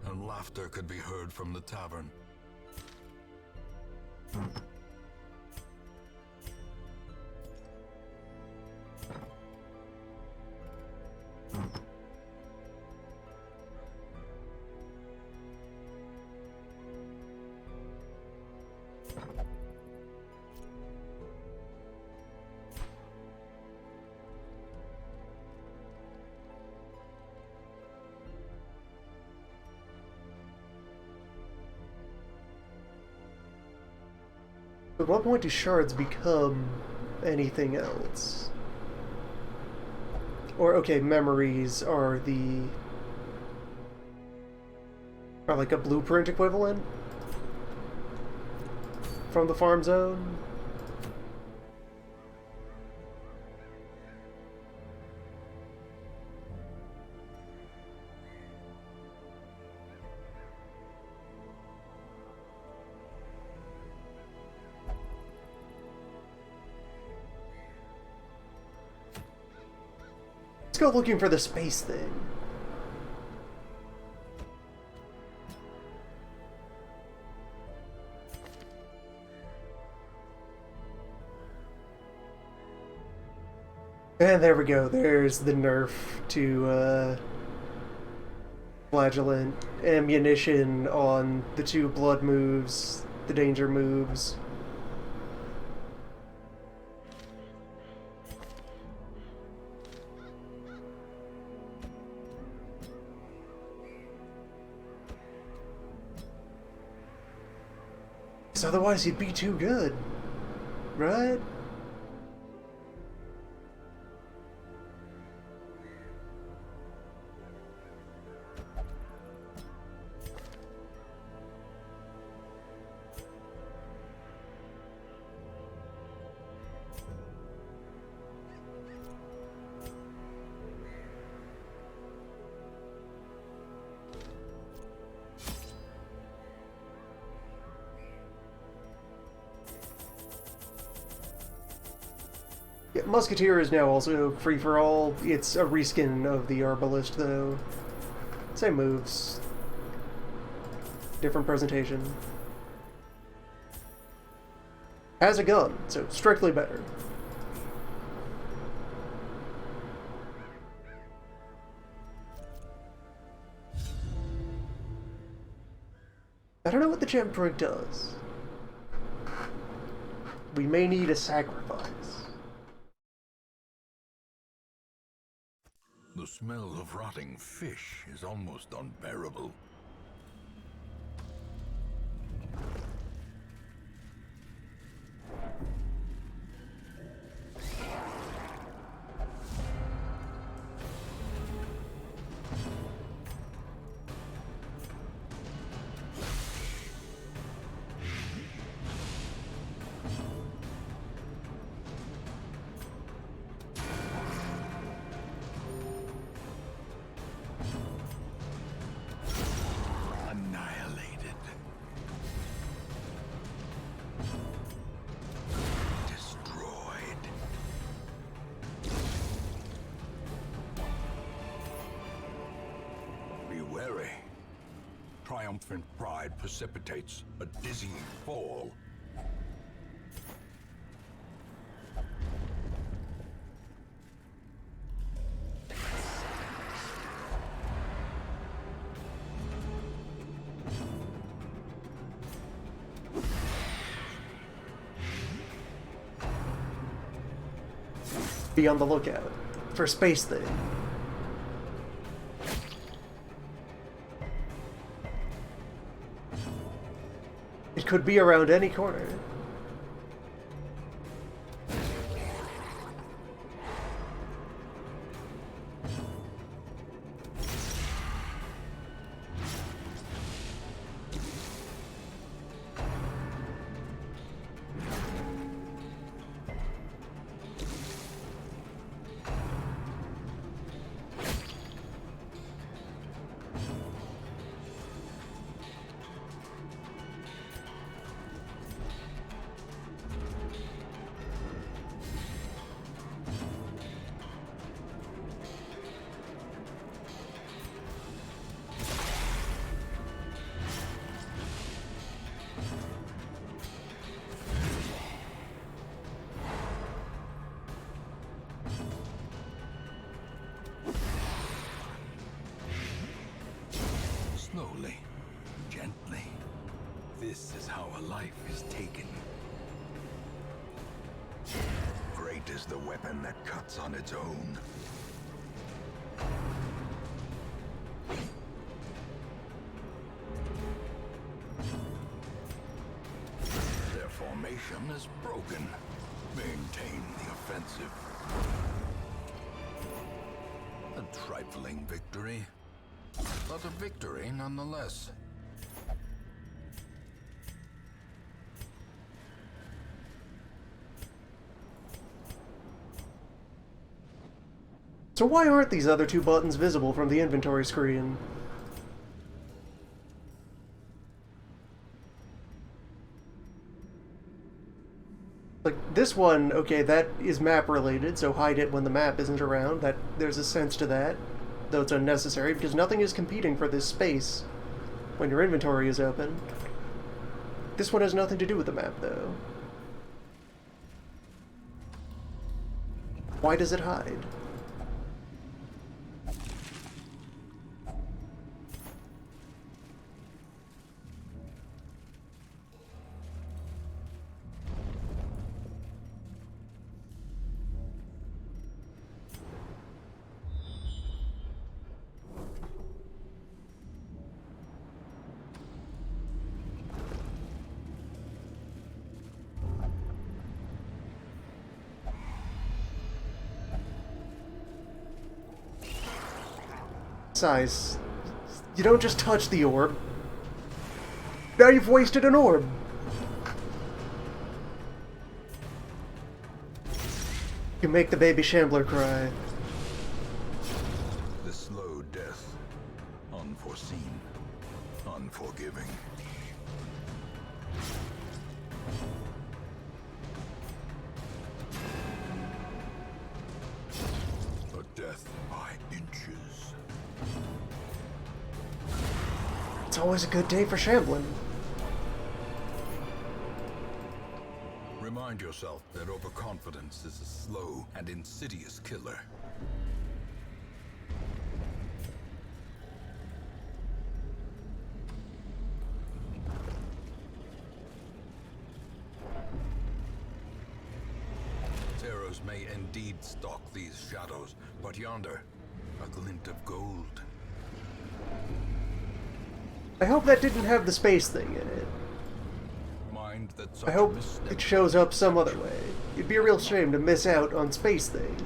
and laughter could be heard from the tavern. At what point do shards become anything else? Or, okay, memories are like a blueprint equivalent from the farm zone? Let's go looking for the space thing. And there we go. There's the nerf to Flagellant. Ammunition on the 2 blood moves, the danger moves. Otherwise he'd be too good, right? Yeah, Musketeer is now also free-for-all. It's a reskin of the Arbalist, though. Same moves. Different presentation. Has a gun, so strictly better. I don't know what the gem drink does. We may need a sacrifice. The smell of rotting fish is almost unbearable. triumphant pride precipitates a dizzying fall. Be on the lookout for Space Thing. It could be around any corner. Slowly, gently. This is how a life is taken. Great is the weapon that cuts on its own. Their formation is broken. Maintain the offensive. A trifling victory, but a victory nonetheless. So why aren't these other two buttons visible from the inventory screen? Like, this one, okay, that is map related, so hide it when the map isn't around. That there's a sense to that, though it's unnecessary, because nothing is competing for this space when your inventory is open. This one has nothing to do with the map, though. Why does it hide? Size. You don't just touch the orb. Now you've wasted an orb. You make the baby Shambler cry. The slow death. Unforeseen. Unforgiving. A death by inches. It's always a good day for shambling. Remind yourself that overconfidence is a slow and insidious killer. Terrors may indeed stalk these shadows, but yonder, a glint of gold. I hope that didn't have the space thing in it. Mind that such I hope a misstep it shows up some other way. It'd be a real shame to miss out on Space Thing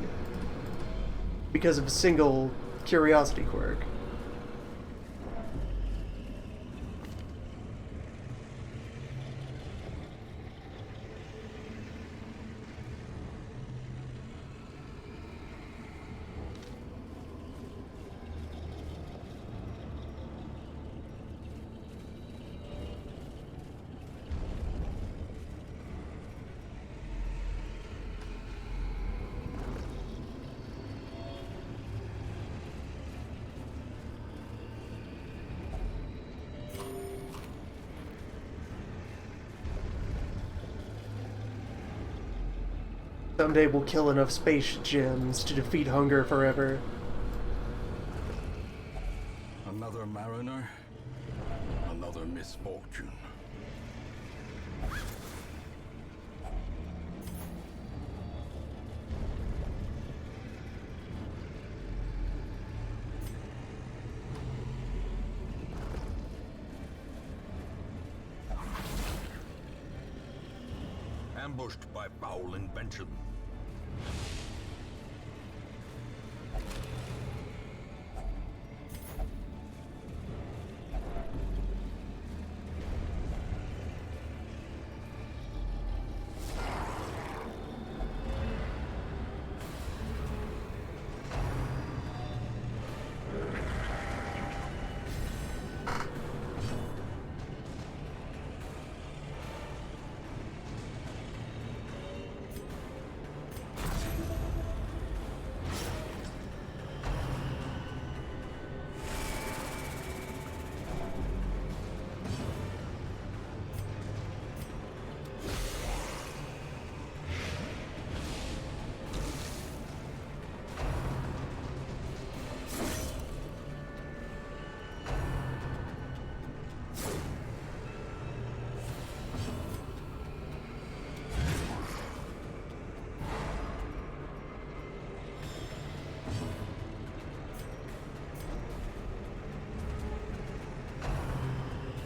because of a single curiosity quirk. Someday we'll kill enough space gems to defeat hunger forever. Another mariner, another misfortune. Ambushed by foul invention.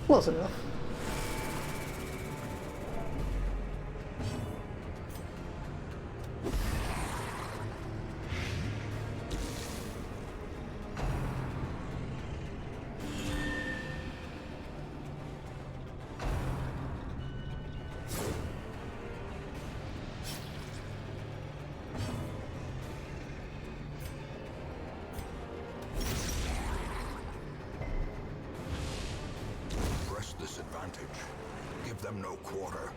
Close enough. This advantage. Give them no quarter.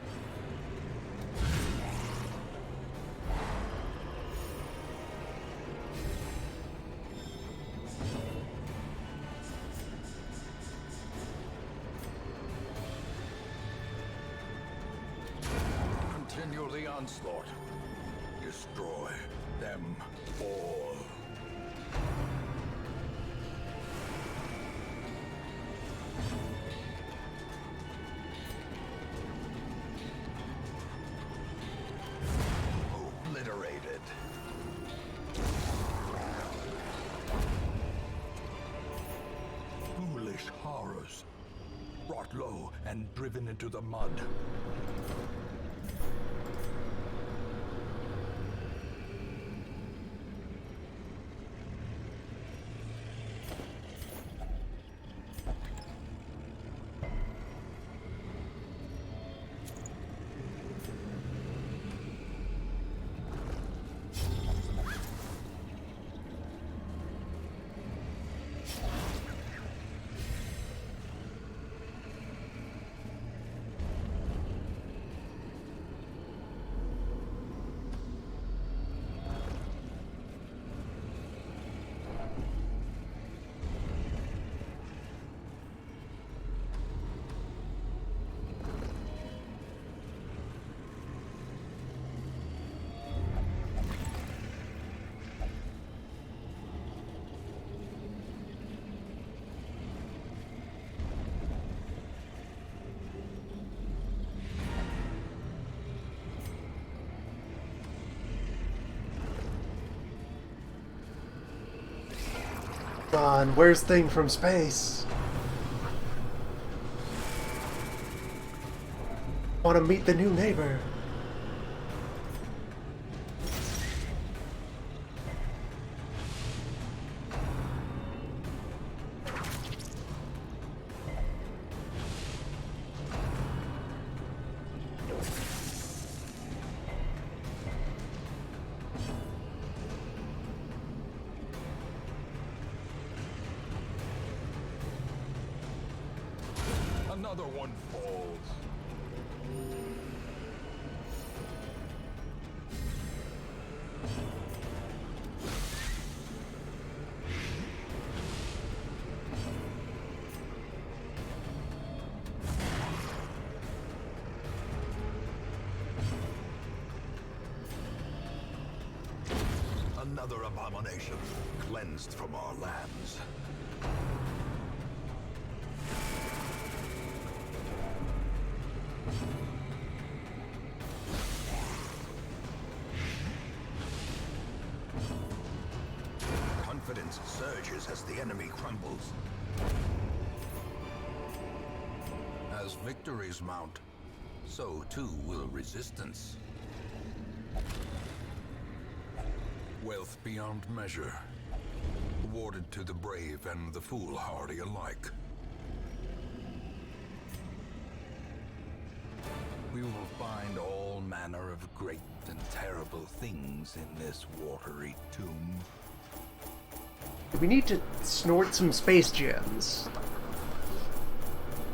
Continue the onslaught. Destroy them all. Obliterated. Foolish horrors. Brought low and driven into the mud. Come on, where's Thing from space? Want to meet the new neighbor. Another one falls. Another abomination cleansed from our lands. Confidence surges as the enemy crumbles. As victories mount, so too will resistance. Wealth beyond measure, awarded to the brave and the foolhardy alike. We will find all manner of great and terrible things in this watery tomb. We need to snort some space gems.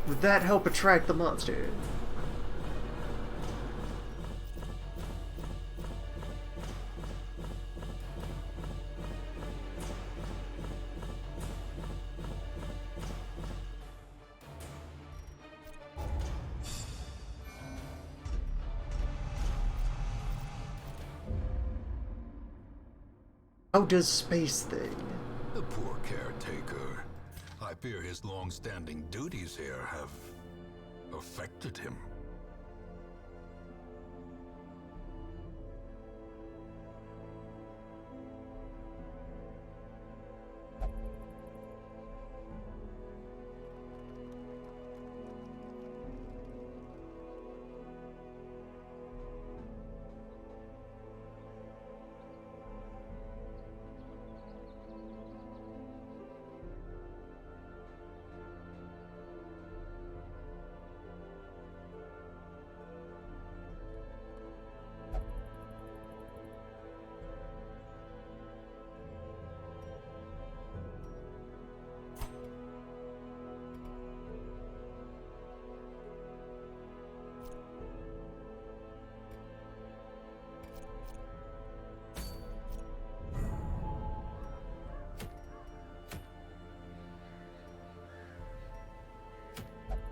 Would that help attract the monster? How does space thing? The poor caretaker. I fear his long-standing duties here have affected him.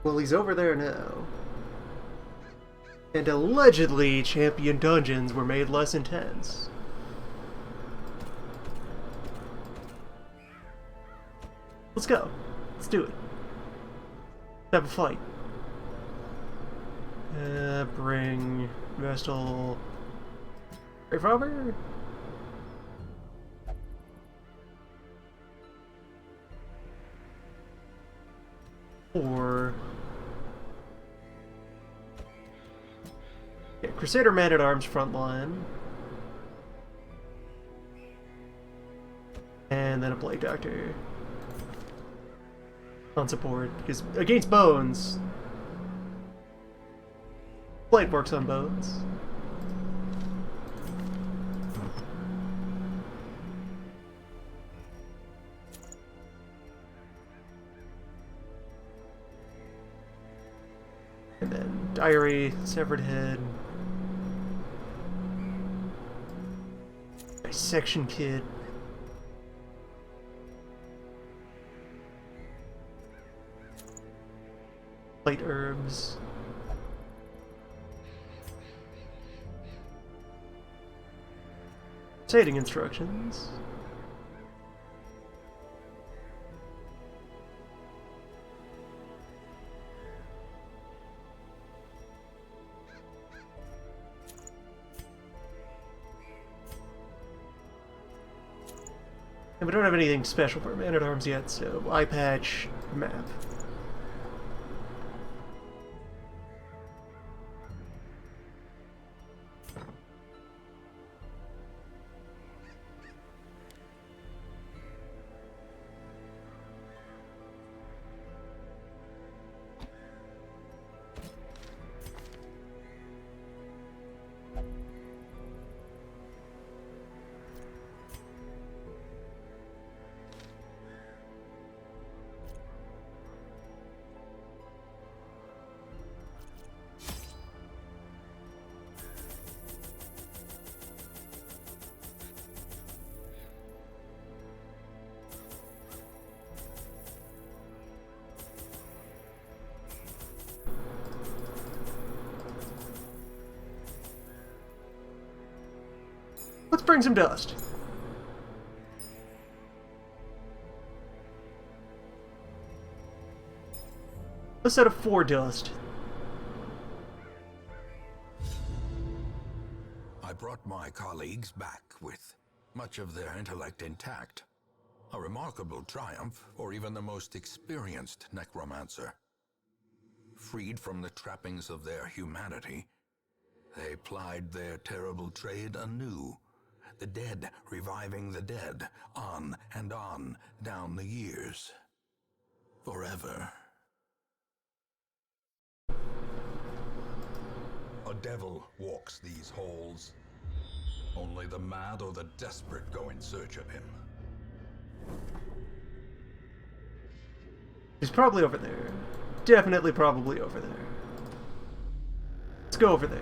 Well, he's over there now. And allegedly, champion dungeons were made less intense. Let's go. Let's do it. Have a fight. Bring Vestal Grave Robber? Or yeah, Crusader Man-at-Arms frontline. And then a Plague Doctor on support. Because against Bones, Blade works on Bones. And then Diary, Severed Head, Dissection Kid. Light Herbs. Saving instructions. And we don't have anything special for Man-at-Arms yet, so eye patch, map. Let's bring some dust. A set of 4 dust. I brought my colleagues back with much of their intellect intact. A remarkable triumph for even the most experienced necromancer. Freed from the trappings of their humanity, they plied their terrible trade anew. The dead reviving the dead, on and on down the years. Forever. A devil walks these halls. Only the mad or the desperate go in search of him. He's probably over there. Definitely probably over there. Let's go over there.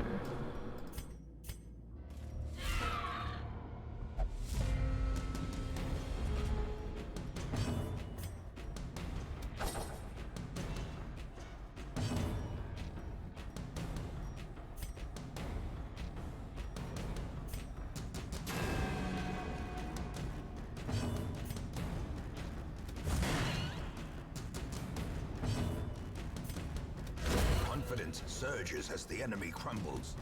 Confidence surges as the enemy crumbles.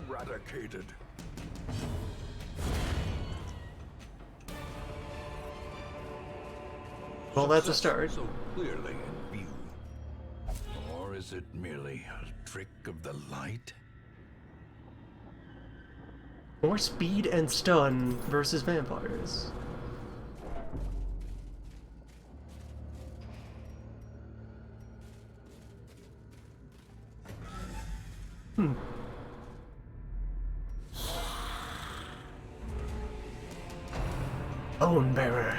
Eradicated. Well, that's a start. So clearly in view. Or is it merely a trick of the light? More speed and stun versus vampires. Bone Bearer.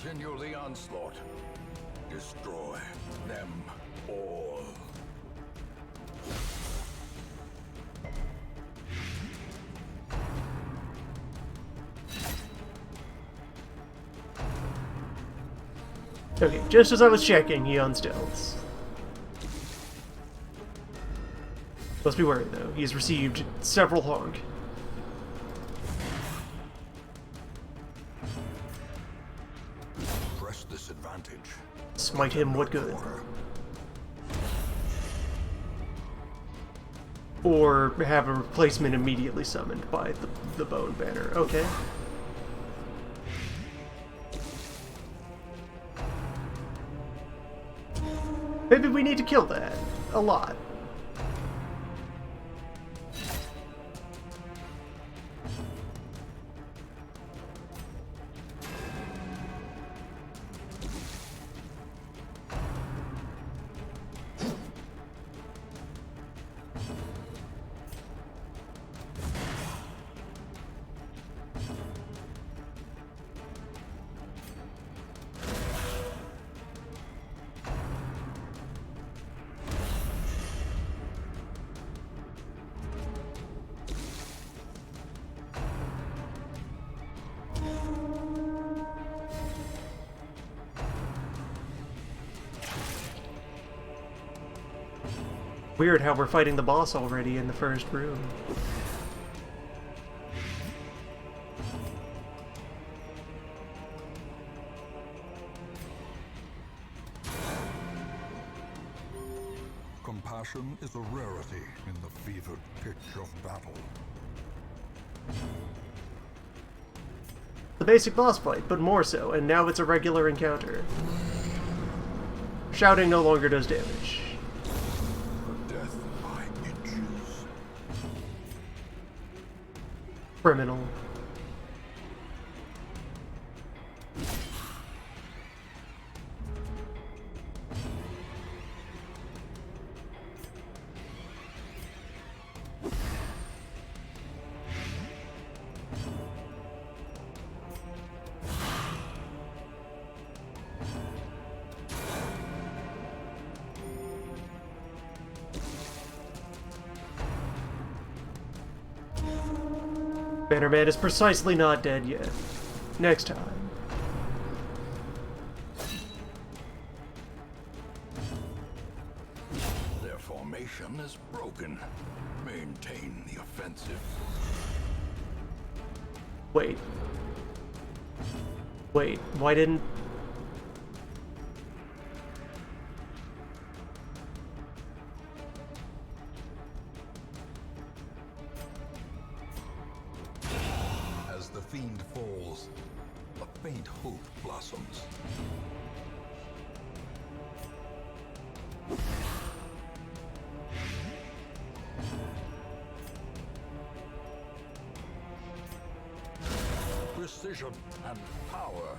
Continue the onslaught. Destroy them all. Okay, just as I was checking, he unstills. Must be worried though. He's received several honk. Press this advantage. Smite him, what good? Quarter. Or have a replacement immediately summoned by the Bone Banner. Okay. Maybe we need to kill that. A lot. Weird how we're fighting the boss already in the first room. Compassion is a rarity in the fevered pitch of battle. The basic boss fight, but more so, and now it's a regular encounter. Shouting no longer does damage. Death by inches. Criminal. Bannerman is precisely not dead yet. Next time. Their formation is broken. Maintain the offensive. Wait. Wait, why didn't... As the fiend falls, a faint hope blossoms. Precision and power.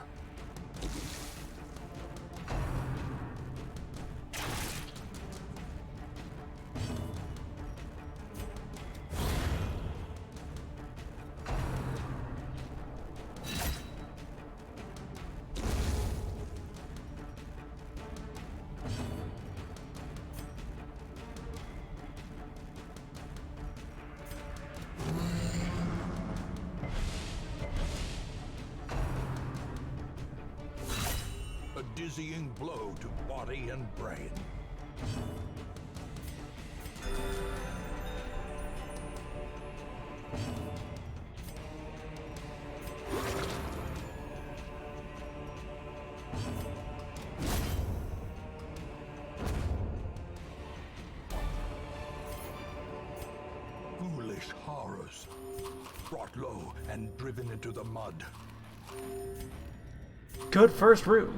A dizzying blow to body and brain. Foolish horrors, brought low and driven into the mud. Good first room.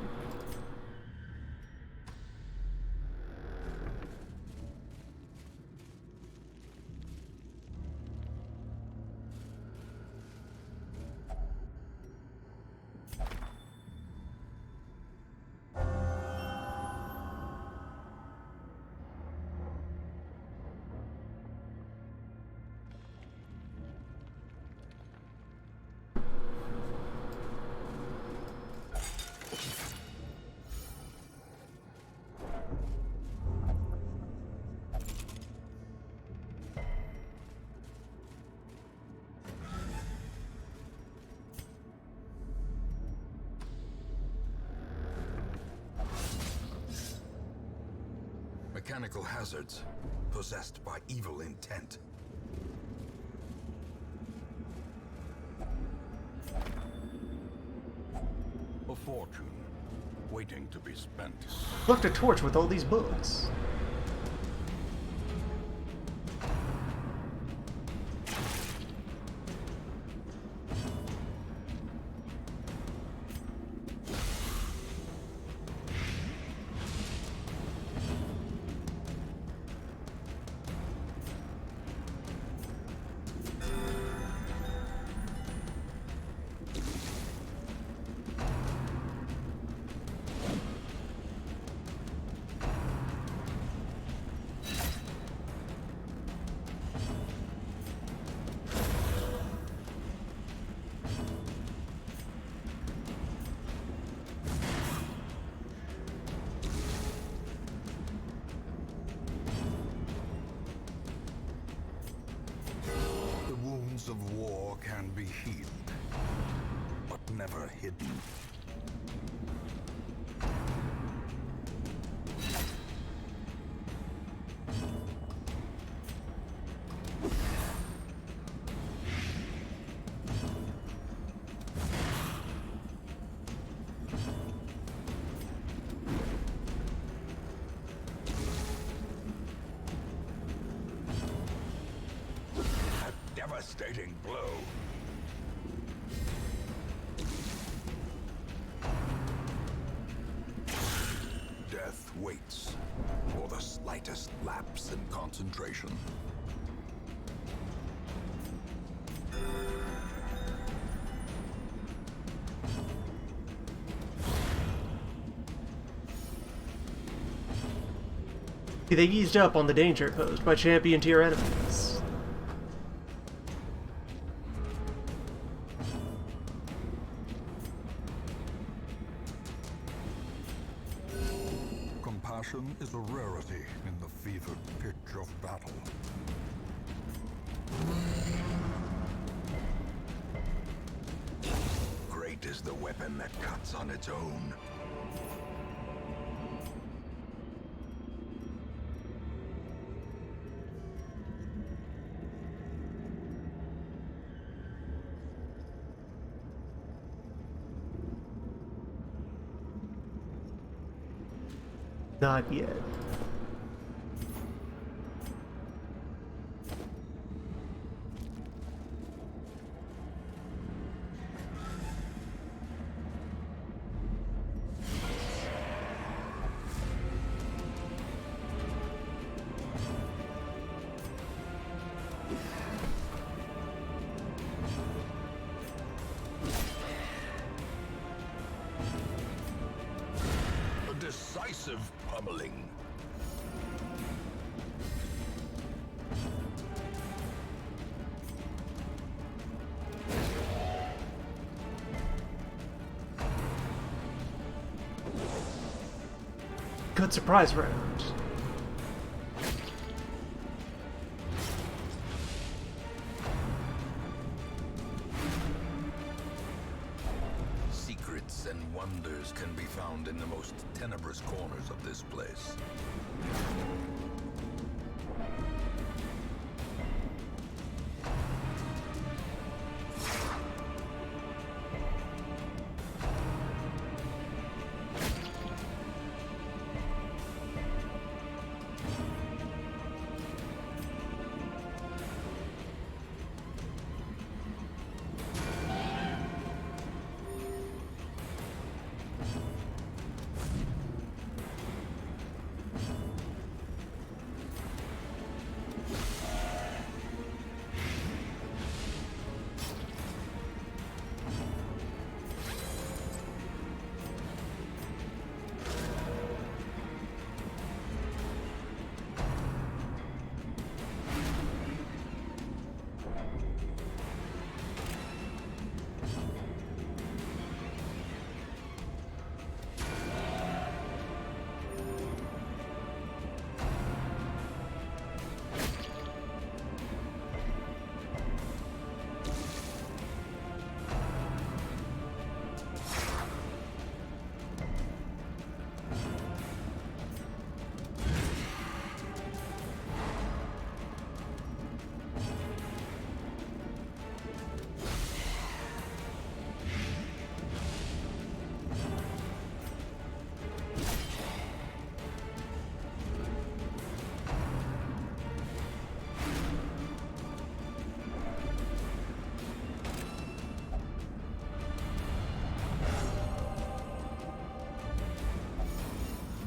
Mechanical hazards, possessed by evil intent. A fortune, waiting to be spent. Left a torch with all these books. The wounds of war can be healed, but never hidden. devastating blow. Death waits for the slightest lapse in concentration. They eased up on the danger posed by champion tier enemies. Compassion is a rarity in the fevered pitch of battle. Great is the weapon that cuts on its own. Not yet. A decisive pummeling. Good surprise round. Secrets and wonders can be found in the most tenebrous corners of this place.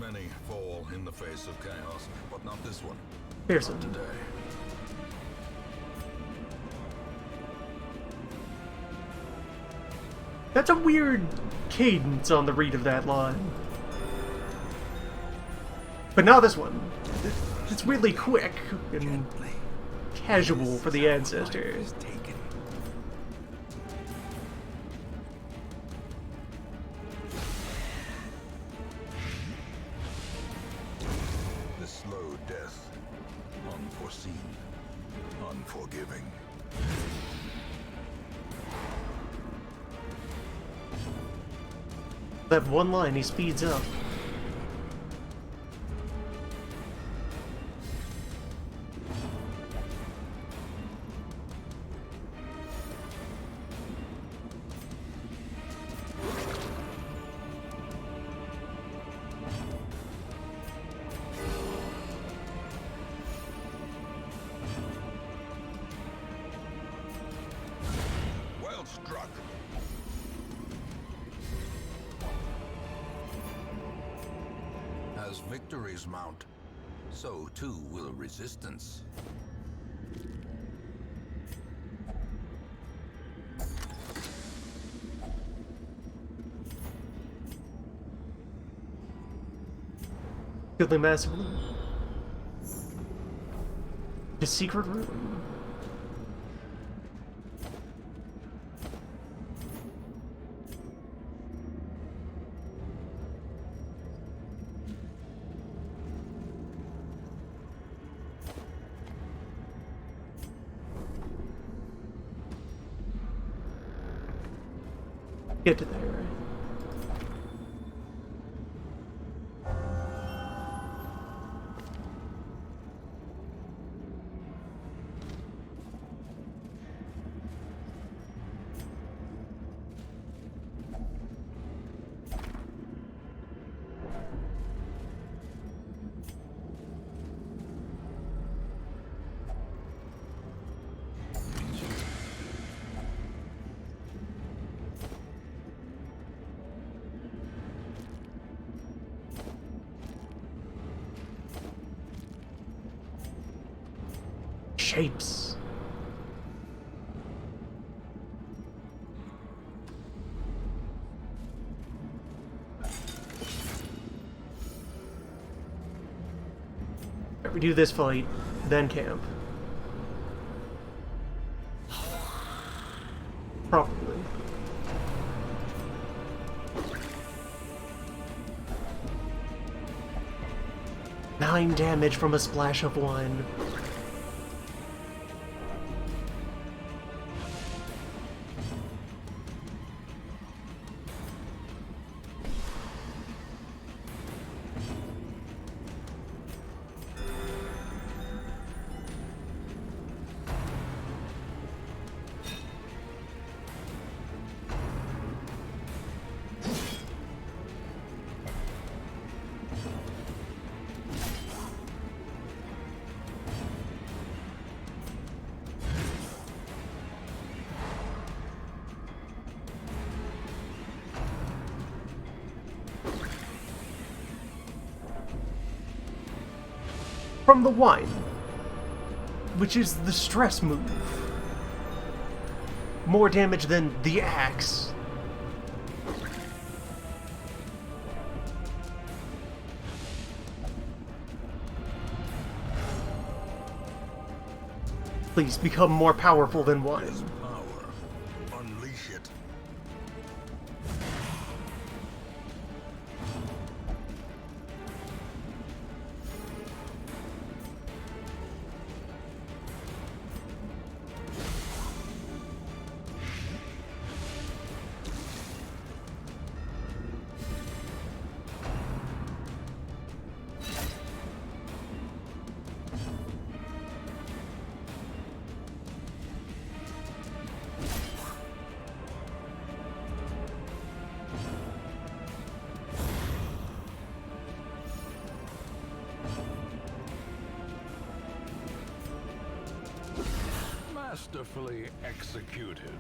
Many fall in the face of chaos, but not this one. Pearson. Not today. That's a weird cadence on the read of that line. But now this one. It's weirdly quick and casual for the ancestors. The slow death. Unforeseen. Unforgiving. That one line, he speeds up. victories mount, so too will resistance. Goodly massively. The secret room. Get to there, right? Shapes. We do this fight, then camp. Properly. Nine damage from a splash of wine. From the wine, which is the stress move. More damage than the axe. Please become more powerful than wine. His power. Unleash it. Masterfully executed.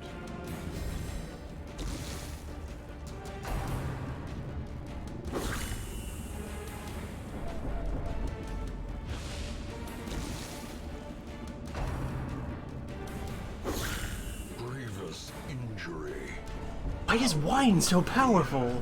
Grievous injury. Why is wine so powerful?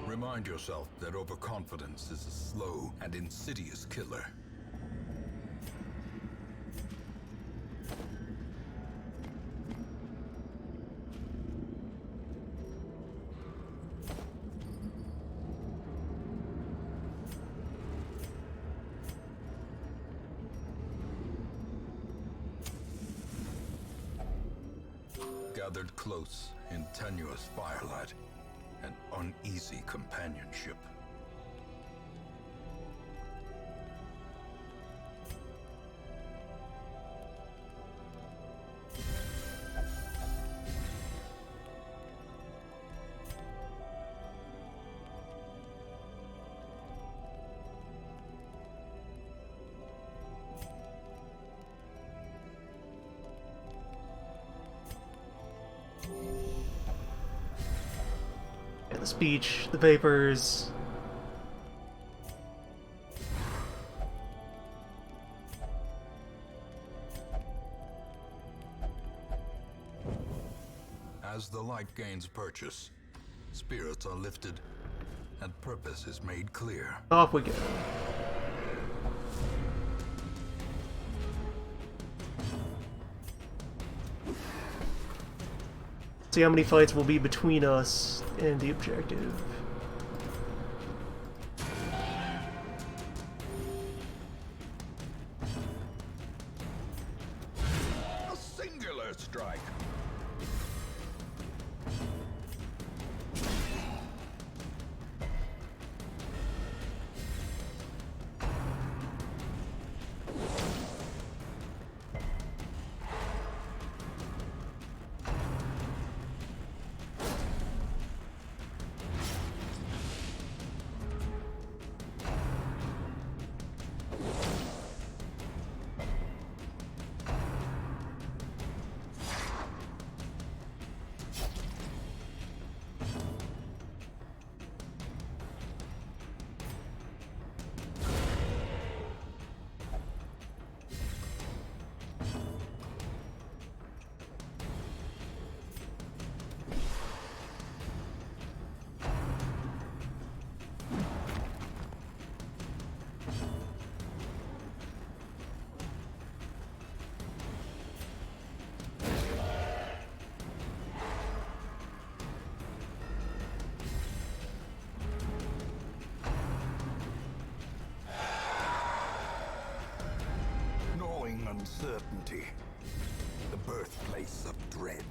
Remind yourself that overconfidence is a slow and insidious killer. gathered close in tenuous firelight and uneasy companionship. Yeah, the speech, the vapors. As the light gains purchase, spirits are lifted, and purpose is made clear. Off we go. See how many fights will be between us and the objective. A singular strike! Uncertainty, the birthplace of dread.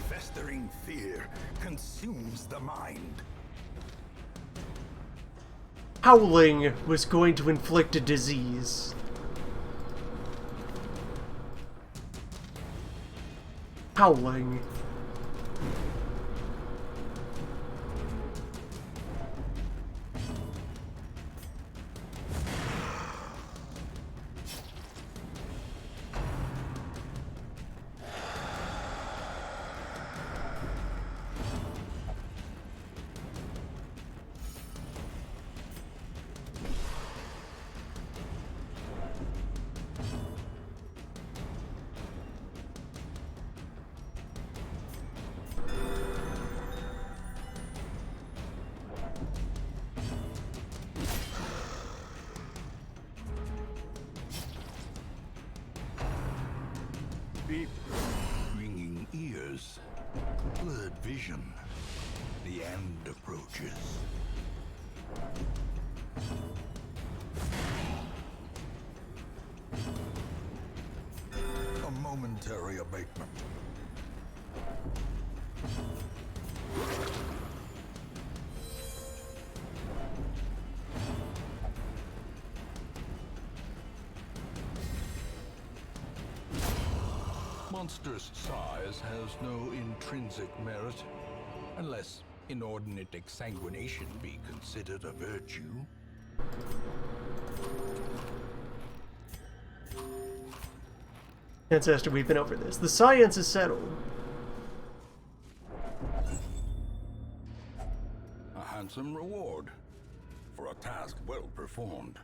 Festering fear consumes the mind. Howling was going to inflict a disease. Howling. Deep, ringing ears, blurred vision. The end approaches. A momentary abatement. monster's size has no intrinsic merit, unless inordinate exsanguination be considered a virtue. Ancestor, we've been over this. The science is settled. A handsome reward for a task well performed.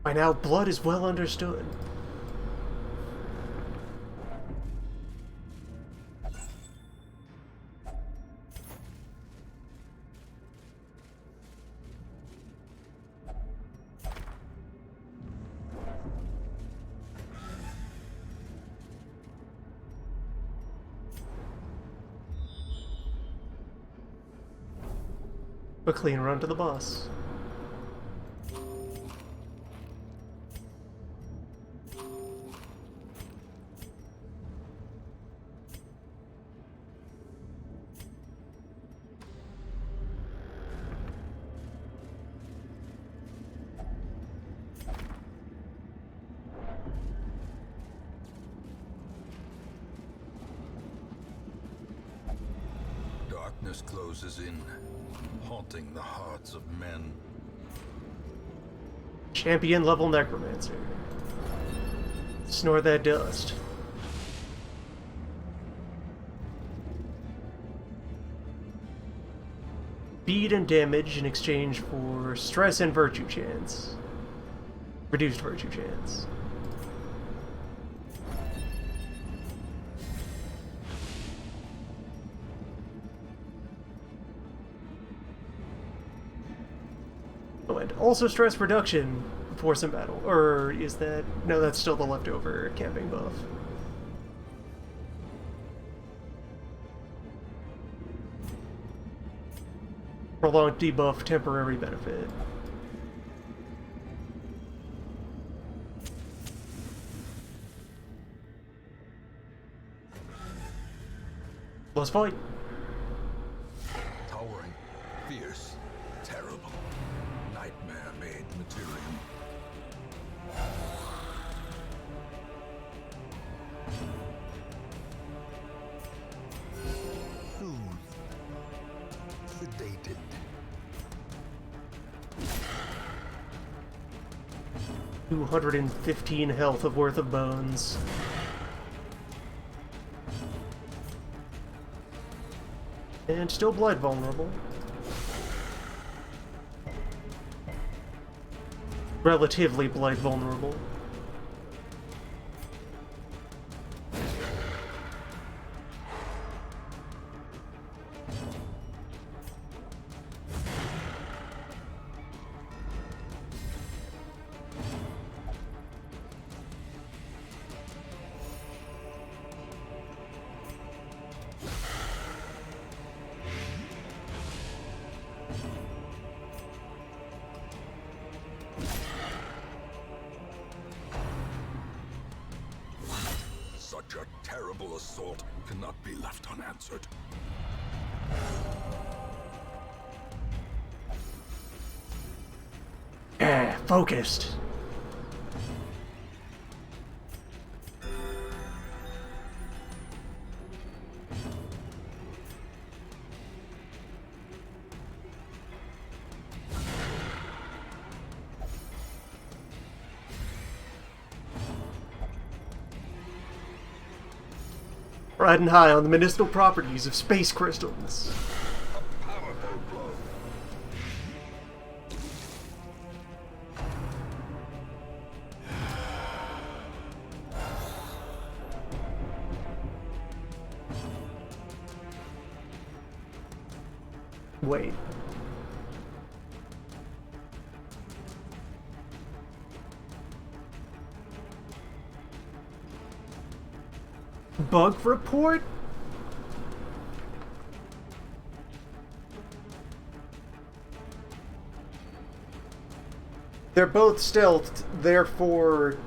By now, blood is well understood. A clean run to the boss. Darkness closes in, haunting the hearts of men. Champion level necromancer. Snore that dust. Speed and damage in exchange for stress and virtue chance. Reduced virtue chance. Oh, and also stress reduction before some battle. Or is that... No, that's still the leftover camping buff. Prolonged debuff, temporary benefit. Let's fight. Towering, fierce, terrible, nightmare-made material. Soothed, sedated. 215 health of worth of bones. And still blood vulnerable. Relatively blood vulnerable. Such a terrible assault cannot be left unanswered. Focused. Riding high on the medicinal properties of space crystals. A powerful blow. Wait. Bug report? They're both stealthed, therefore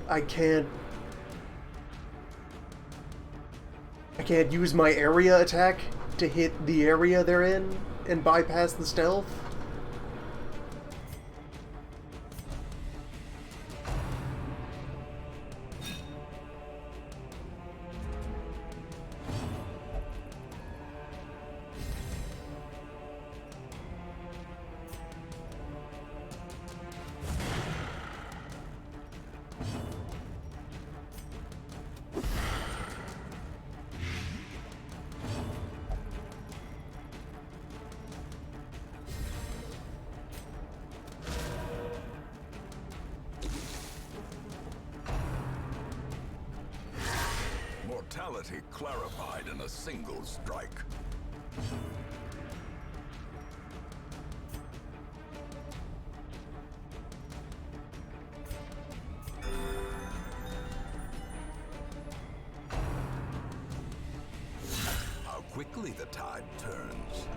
I can't use my area attack to hit the area they're in and bypass the stealth. Fatality clarified in a single strike. How quickly the tide turns.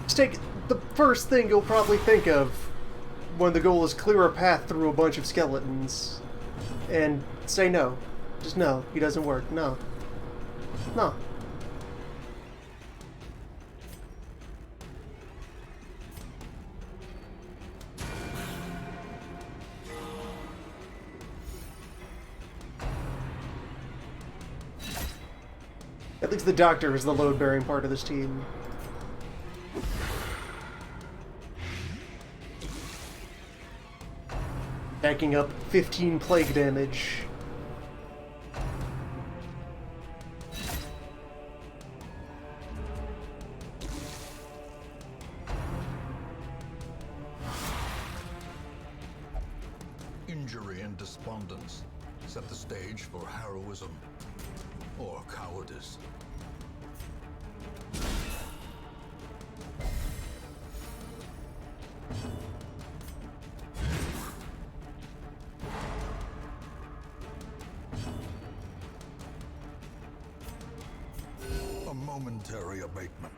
Take the first thing you'll probably think of when the goal is clear a path through a bunch of skeletons and say no. Just no, he doesn't work. No. No. At least the doctor is the load-bearing part of this team. Backing up 15 plague damage. Injury and despondence set the stage for heroism or cowardice. A momentary abatement.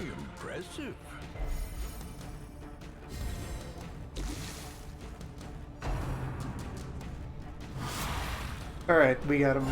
Impressive. Alright, we got him.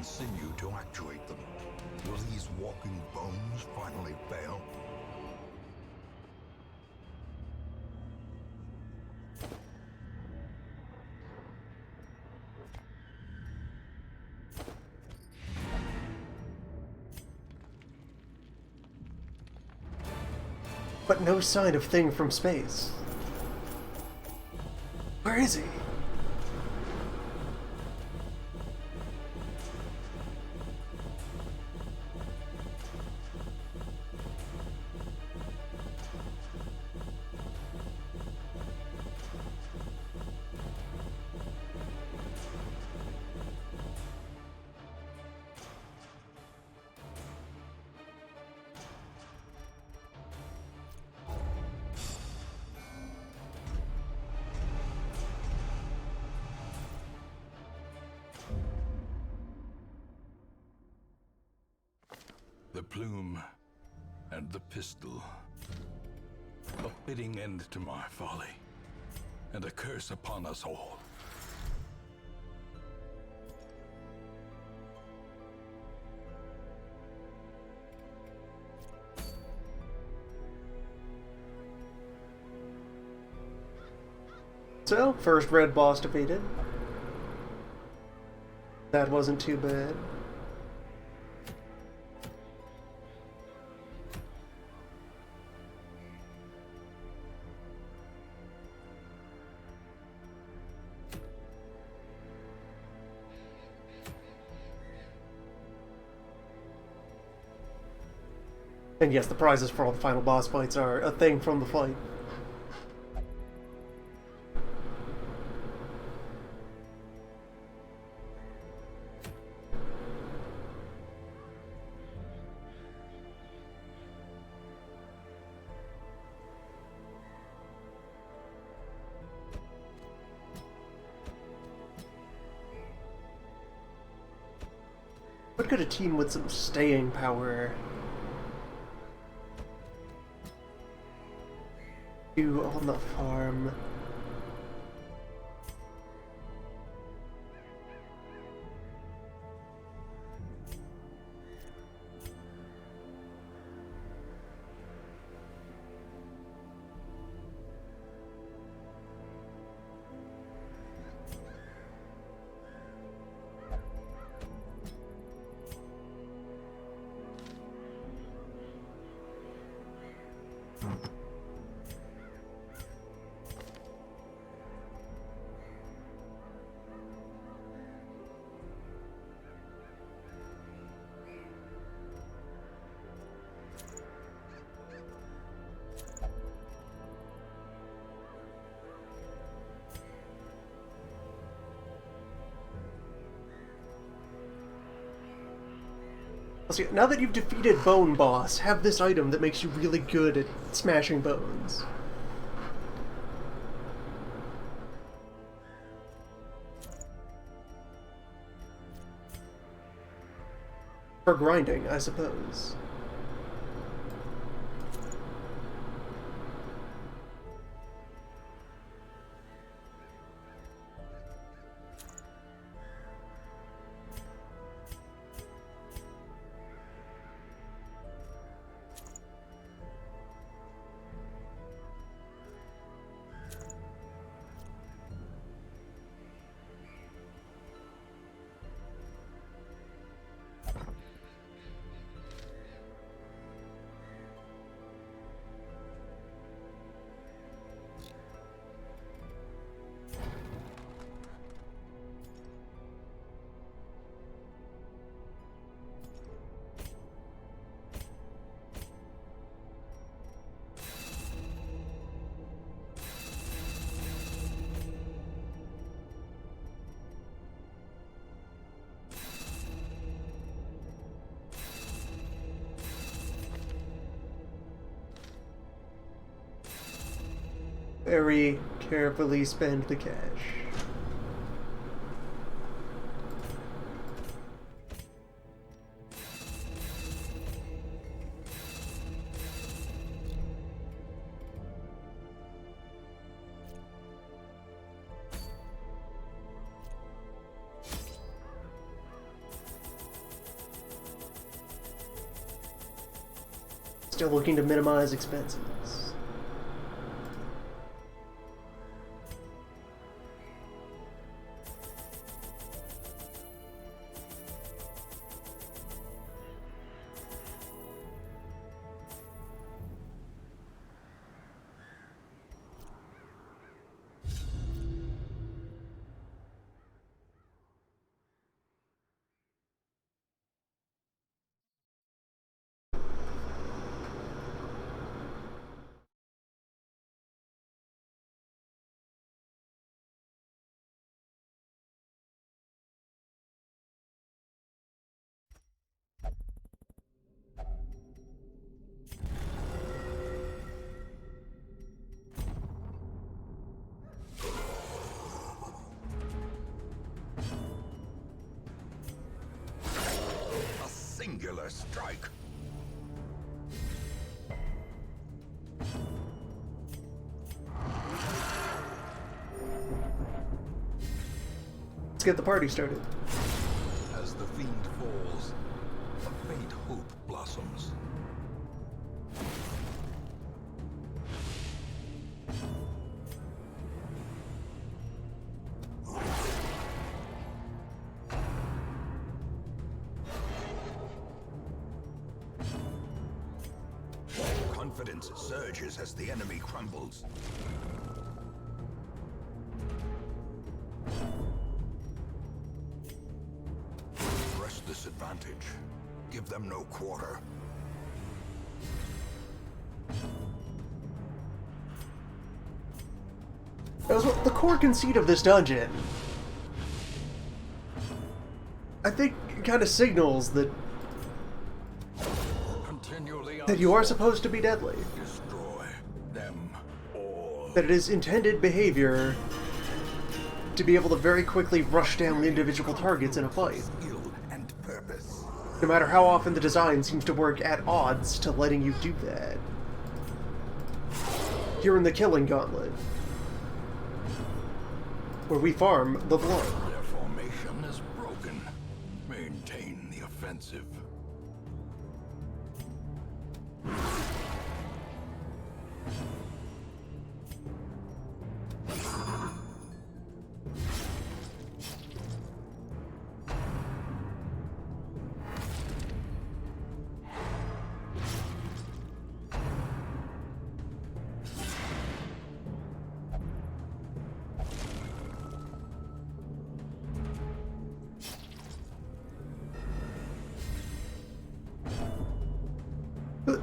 Sinew to actuate them. Will these walking bones finally fail? But no sign of Thing from space. Where is he? The plume and the pistol. A fitting end to my folly, and a curse upon us all. So, first red boss defeated. That wasn't too bad. And yes, the prizes for all the final boss fights are a thing from the fight. I've got a team with some staying power. You on the farm. See, now that you've defeated Bone Boss, have this item that makes you really good at smashing bones. For grinding, I suppose. Very carefully spend the cash. Still looking to minimize expenses. Singular strike. Let's get the party started. As the fiend falls, a faint hope blossoms. Confidence surges as the enemy crumbles. Press this advantage. Give them no quarter. That was what the core conceit of this dungeon. I think it kind of signals that you are supposed to be deadly. Destroy them all. That it is intended behavior to be able to very quickly rush down individual targets in a fight. Skill and purpose. No matter how often the design seems to work at odds to letting you do that. Here in the Killing Gauntlet, where we farm the blood. Their formation is broken. Maintain the offensive.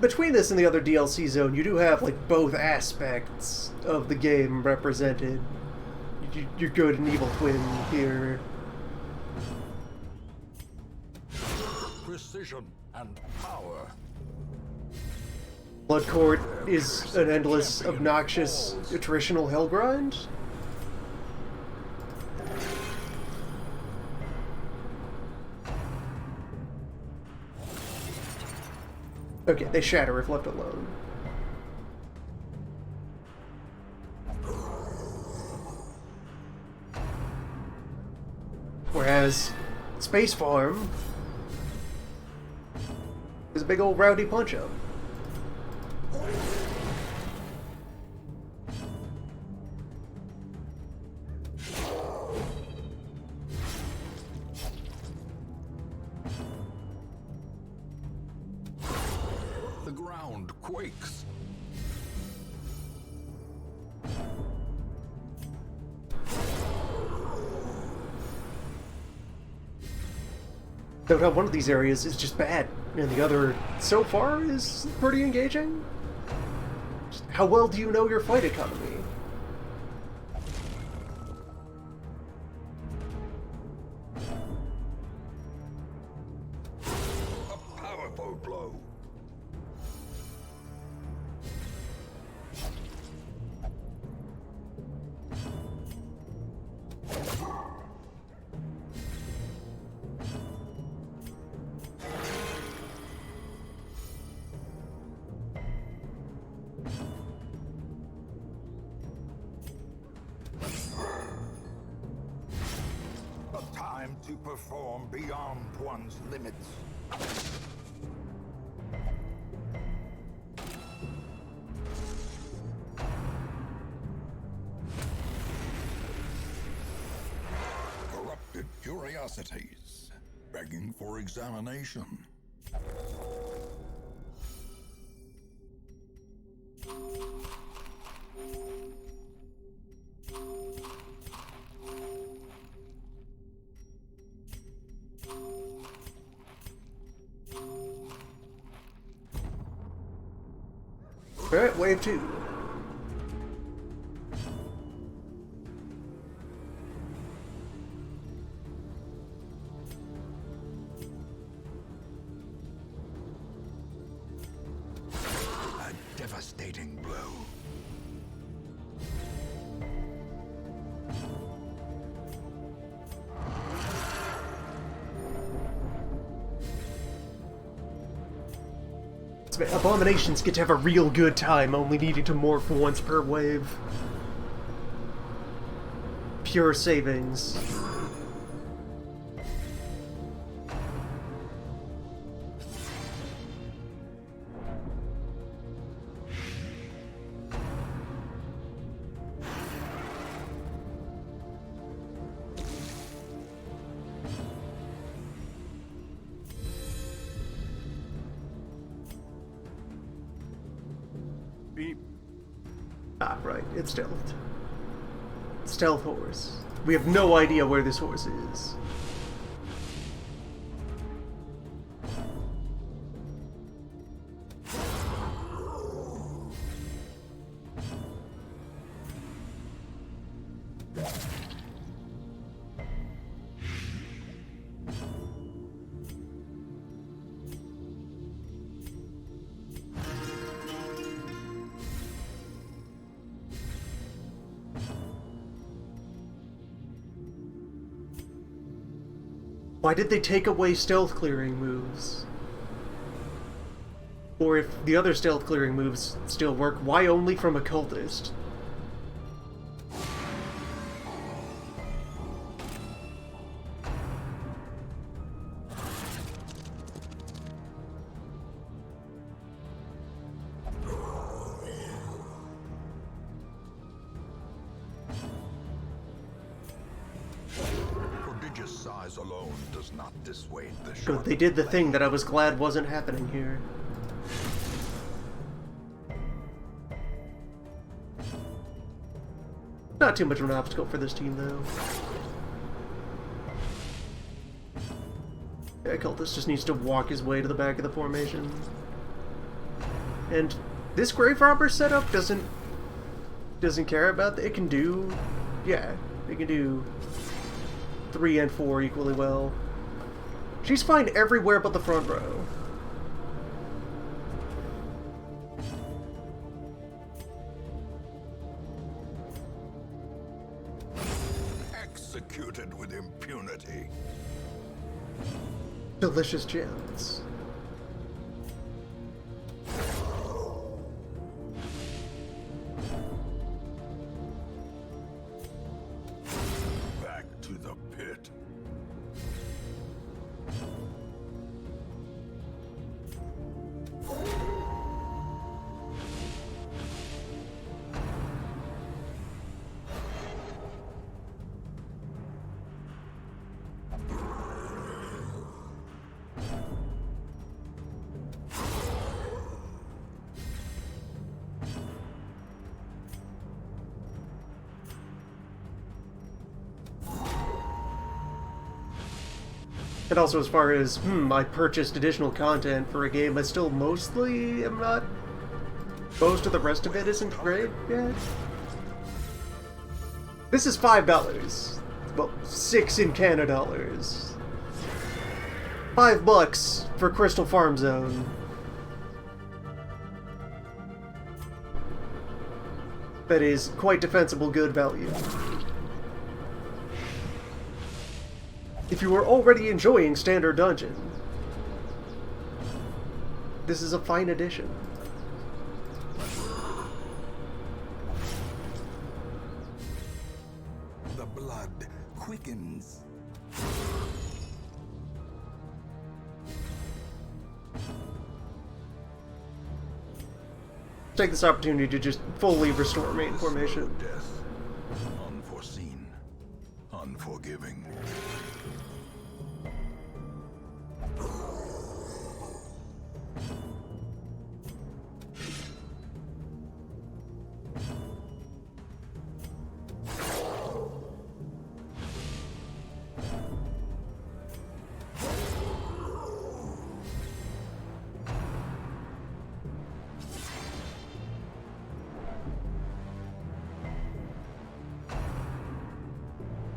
Between this and the other DLC zone, you do have like both aspects of the game represented. Your good and evil twin here. Precision and power. Blood Court is an endless, obnoxious, attritional hell grind. Okay, they shatter if left alone. Whereas Space Farm is a big old rowdy punch-up. The ground quakes. Note how one of these areas is just bad, and the other, so far, is pretty engaging. Just how well do you know your fight economy? A powerful blow. A time to perform beyond one's limits. Corrupted curiosities, begging for examination. Alright, wave 2. A devastating blow. Abominations get to have a real good time, only needing to morph once per wave. Pure savings. Ah, right, it's stealthed. Stealth horse. We have no idea where this horse is. Why did they take away stealth clearing moves? Or if the other stealth clearing moves still work, why only from a cultist? Prodigious size alone does not dissuade the Good, short. they did the thing that I was glad wasn't happening here. Not too much of an obstacle for this team, though. Yeah, Cultist just needs to walk his way to the back of the formation. And this Grave Robber setup doesn't care about it. Can do, yeah, it can do 3 and 4 equally well. She's fine everywhere but the front row. Executed with impunity. Delicious gems. Back to the pit. And also, as far as, I purchased additional content for a game I still mostly am not... Most of the rest of it isn't great yet. This is $5. Well, 6 in Canada dollars. $5 for Crystal Farm Zone. That is quite defensible good value. If you were already enjoying Standard Dungeon, this is a fine addition. The blood quickens. Take this opportunity to just fully restore main formation. Death. Unforeseen. Unforgiving.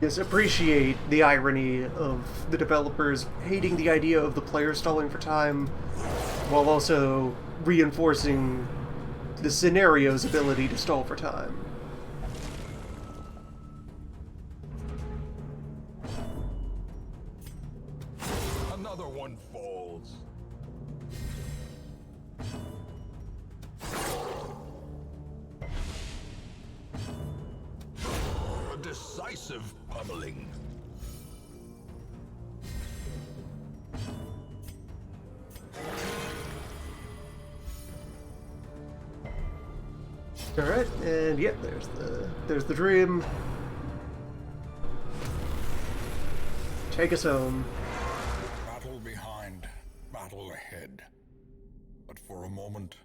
Yes, appreciate the irony of the developers hating the idea of the player stalling for time, while also reinforcing the scenario's ability to stall for time. Another one falls. A decisive pummeling. Alright, and yep, there's the dream. Take us home. Battle behind, battle ahead. But for a moment,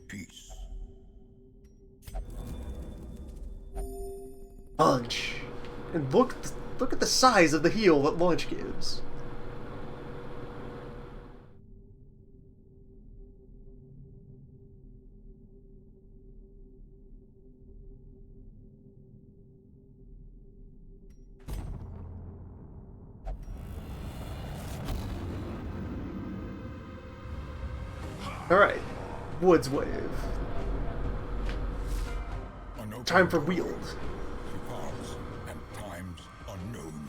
peace. Launch. And look at the size of the heal that Launch gives. Alright, Woods Wave. Time for wheels. Paths and times unknown.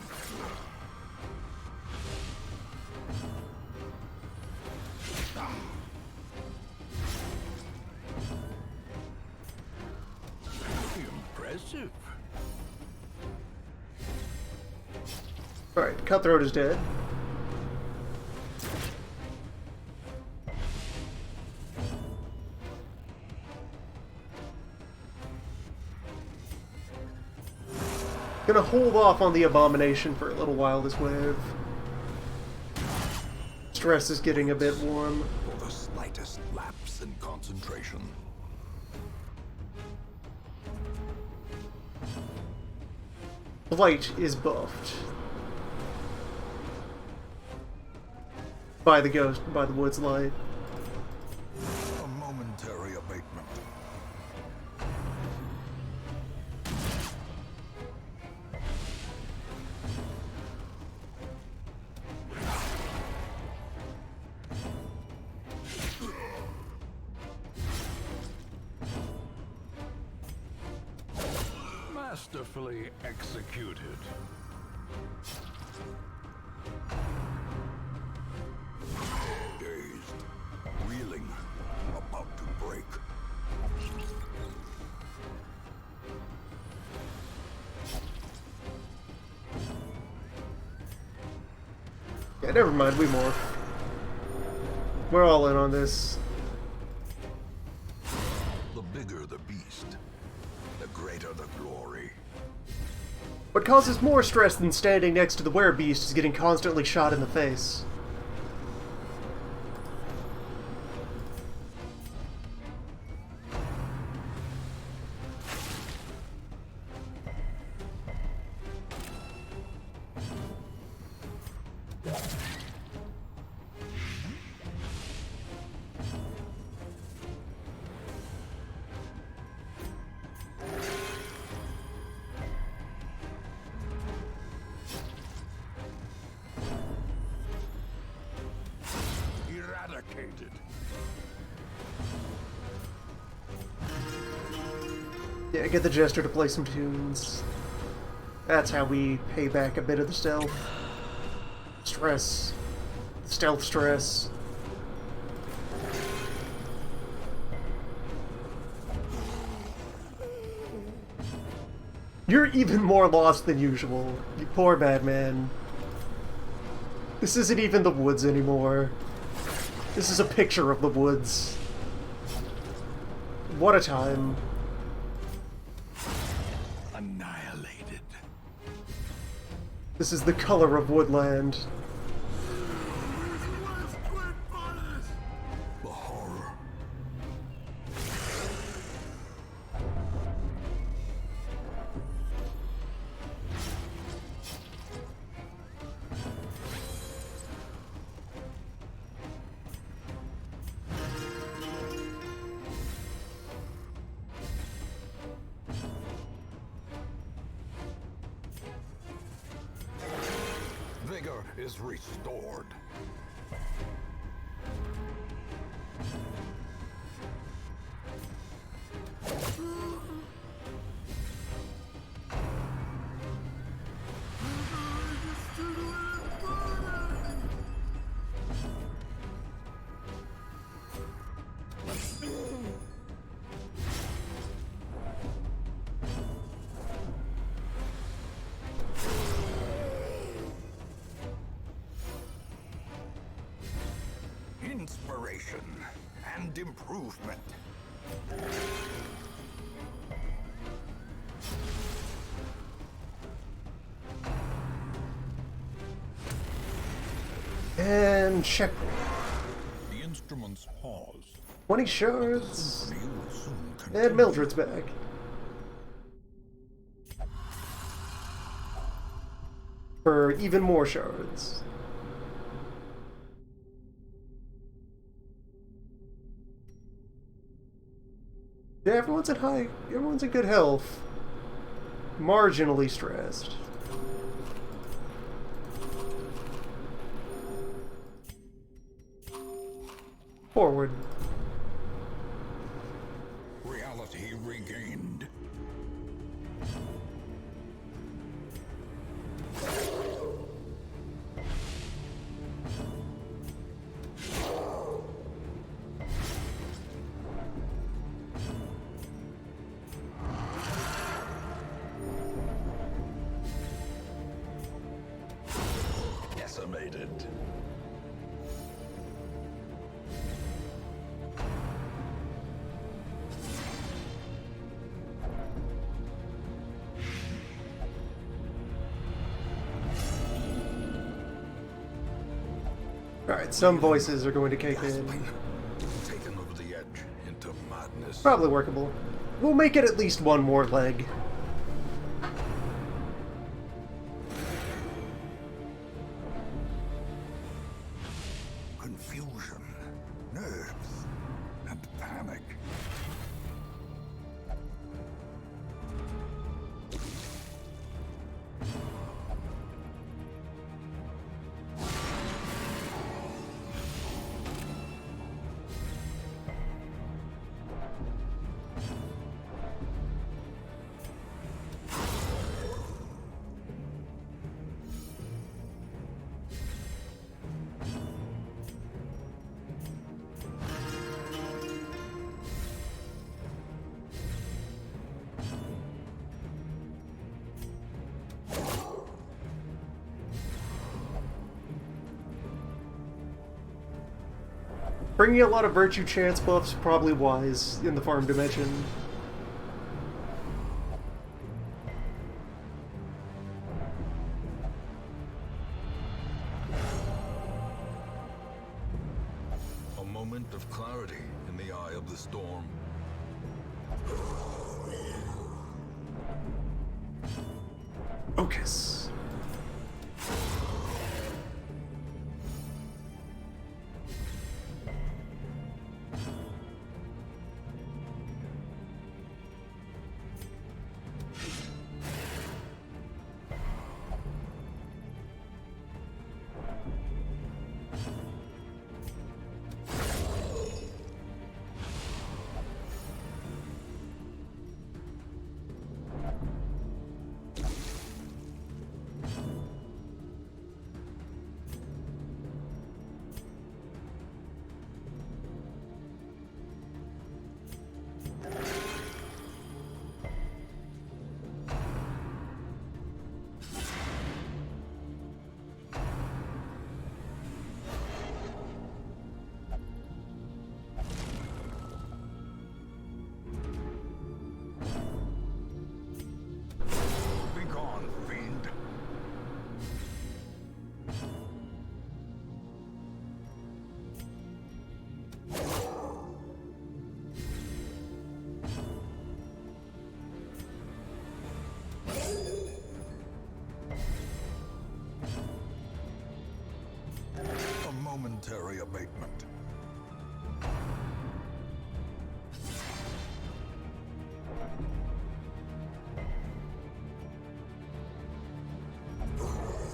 Impressive. Alright, Cutthroat is dead. Gonna hold off on the Abomination for a little while this wave. Stress is getting a bit warm. For the slightest lapse in concentration. Blight is buffed. By the ghost, by the wood's light. A momentary abatement. Masterfully executed. Dazed, reeling, about to break. Yeah, never mind, we morph. We're all in on this. The bigger the beast, the greater the glory. What causes more stress than standing next to the werebeast is getting constantly shot in the face. Eradicated. Yeah, get the Jester to play some tunes. That's how we pay back a bit of the stealth. Stress. Stealth stress. You're even more lost than usual. You poor bad man. This isn't even the woods anymore. This is a picture of the woods. What a time. Annihilated. This is the color of woodland. The horror. Vigor is restored. Inspiration and improvement. And check. The instruments pause. 20 shards. You will soon And continue. Mildred's back. For even more shards. Yeah, everyone's in good health. Marginally stressed. Forward. Reality regained. decimated. Alright, some voices are going to kick in. Taken over the edge into madness. Probably workable. We'll make it at least one more leg. Confusion, nerves, and panic. Bringing a lot of virtue chance buffs probably wise in the farm dimension. A moment of clarity in the eye of the storm. Focus. Momentary abatement.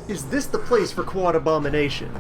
Is this the place for Quad Abomination?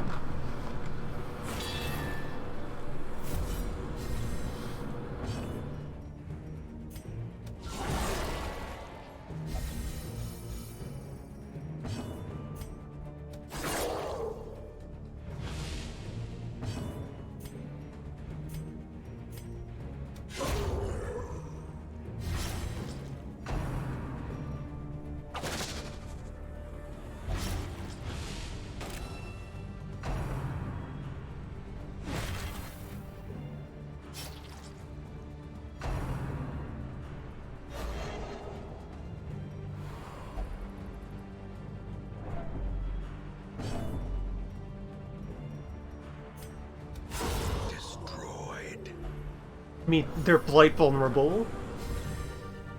I mean, they're blight vulnerable,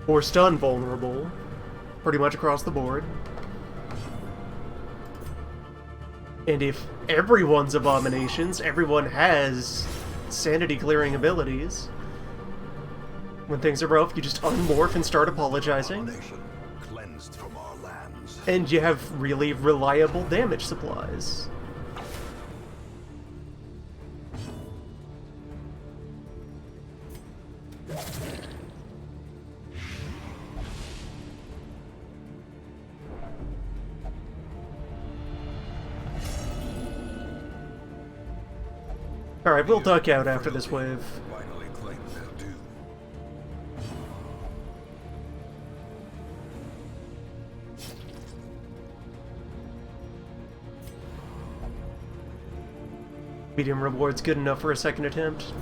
or stun vulnerable, pretty much across the board. And if everyone's abominations, everyone has sanity clearing abilities. When things are rough, you just unmorph and start apologizing. Abomination cleansed from our lands. And you have really reliable damage supplies. Alright, we'll duck out after this wave. Finally claimed their due. Medium reward's good enough for a second attempt.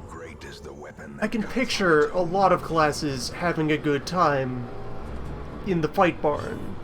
Great is the weapon. I can picture a lot of classes having a good time in the fight barn.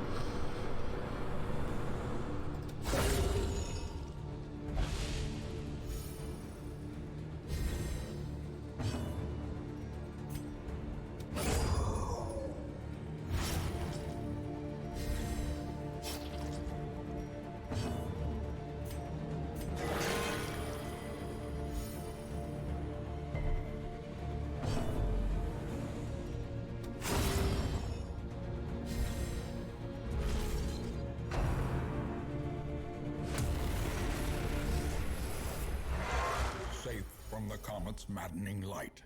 Safe from the comet's maddening light.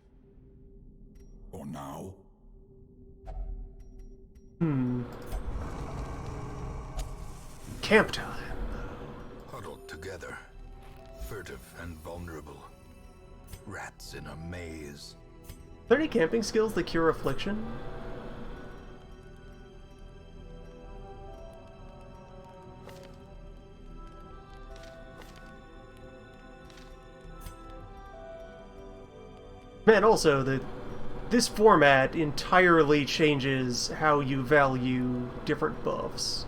For now. Camp time. Huddled together, furtive and vulnerable. Rats in a maze. Are there any camping skills that cure affliction? Man, also, this format entirely changes how you value different buffs.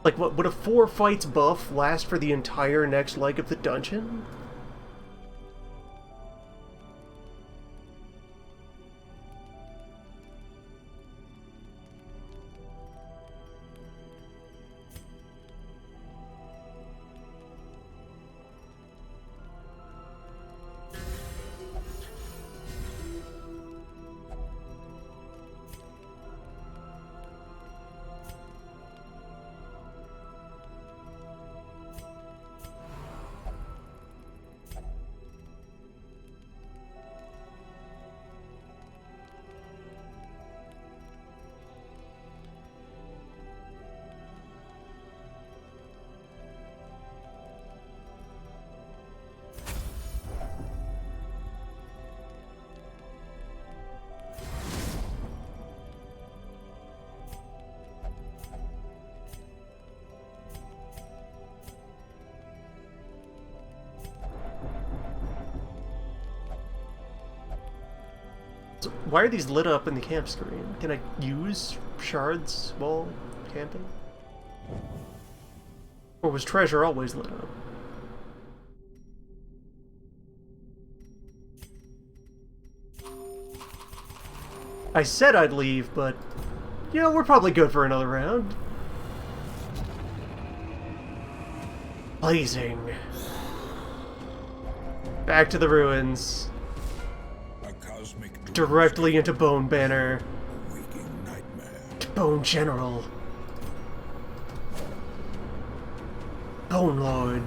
Like, what, would a 4 fights buff last for the entire next leg of the dungeon? So why are these lit up in the camp screen? Can I use shards while camping? Or was treasure always lit up? I said I'd leave, but, you know, we're probably good for another round. Blazing. Back to the ruins. A cosmic dream Directly into Bone Banner. waking nightmare. To Bone General. Bone Lord.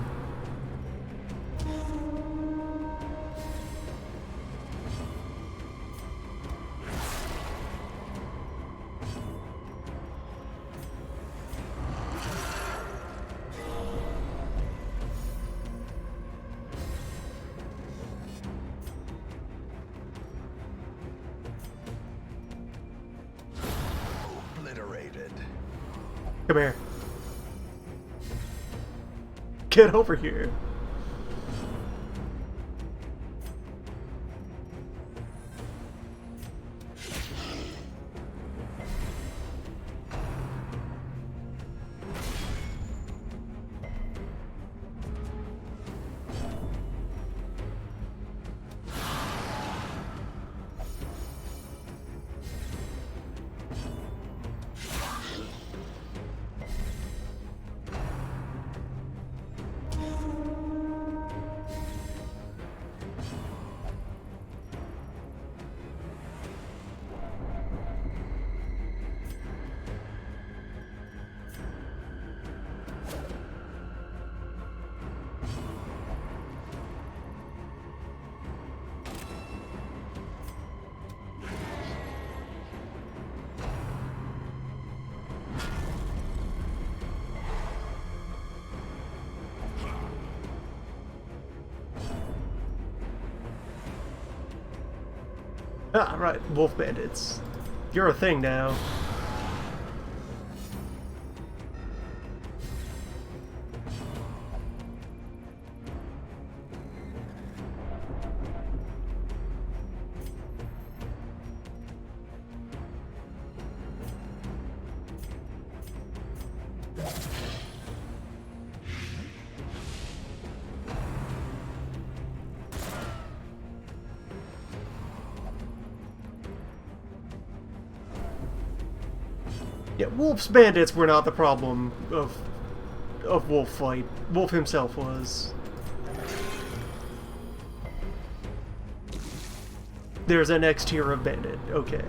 Obliterated. Come here. Get over here. Ah, right, wolf bandits. You're a thing now. Yeah, Wolf's bandits were not the problem of Wolf fight. Wolf himself was. There's a next tier of bandit. Okay.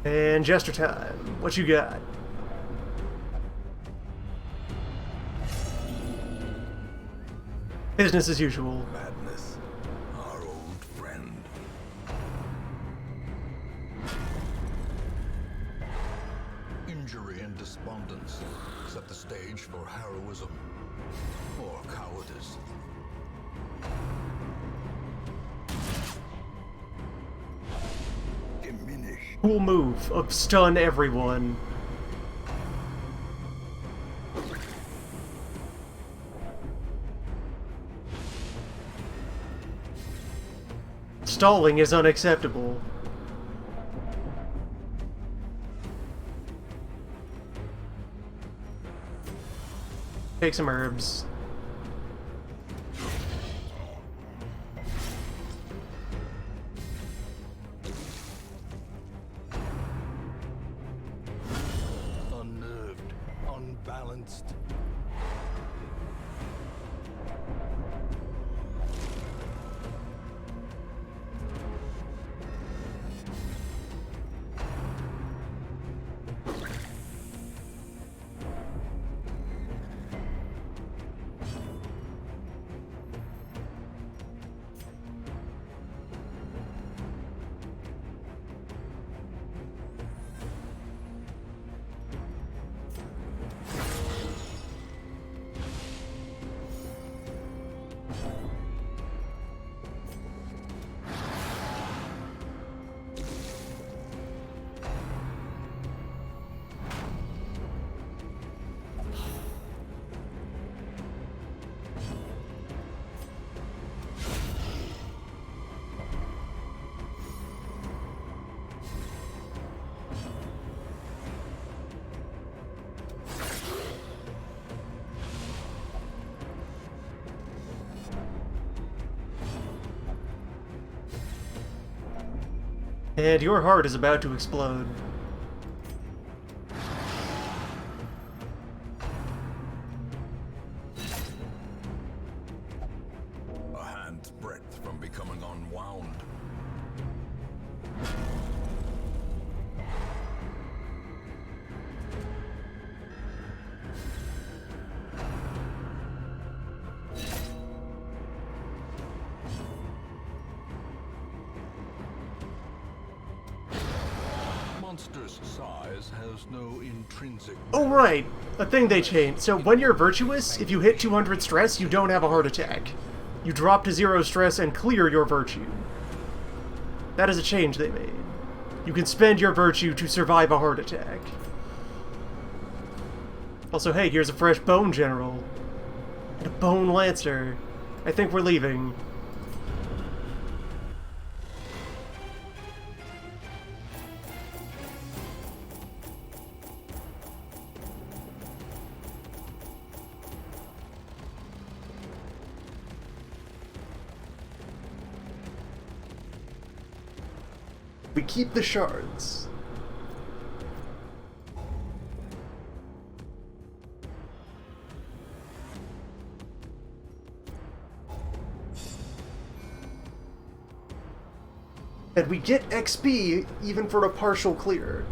And Jester time. What you got? Business as usual. Madness, our old friend. Injury and despondence set the stage for heroism or cowardice. Diminish. Cool move of stun everyone. Stalling is unacceptable. Take some herbs. Unnerved, unbalanced. And your heart is about to explode. A hand's breadth from becoming unwound. Monster's size has no intrinsic. Oh right, a thing they changed. So when you're virtuous, if you hit 200 stress, you don't have a heart attack. You drop to 0 stress and clear your virtue. That is a change they made. You can spend your virtue to survive a heart attack. Also, hey, here's a fresh Bone General. And a Bone Lancer. I think we're leaving. We keep the shards. And we get XP even for a partial clear.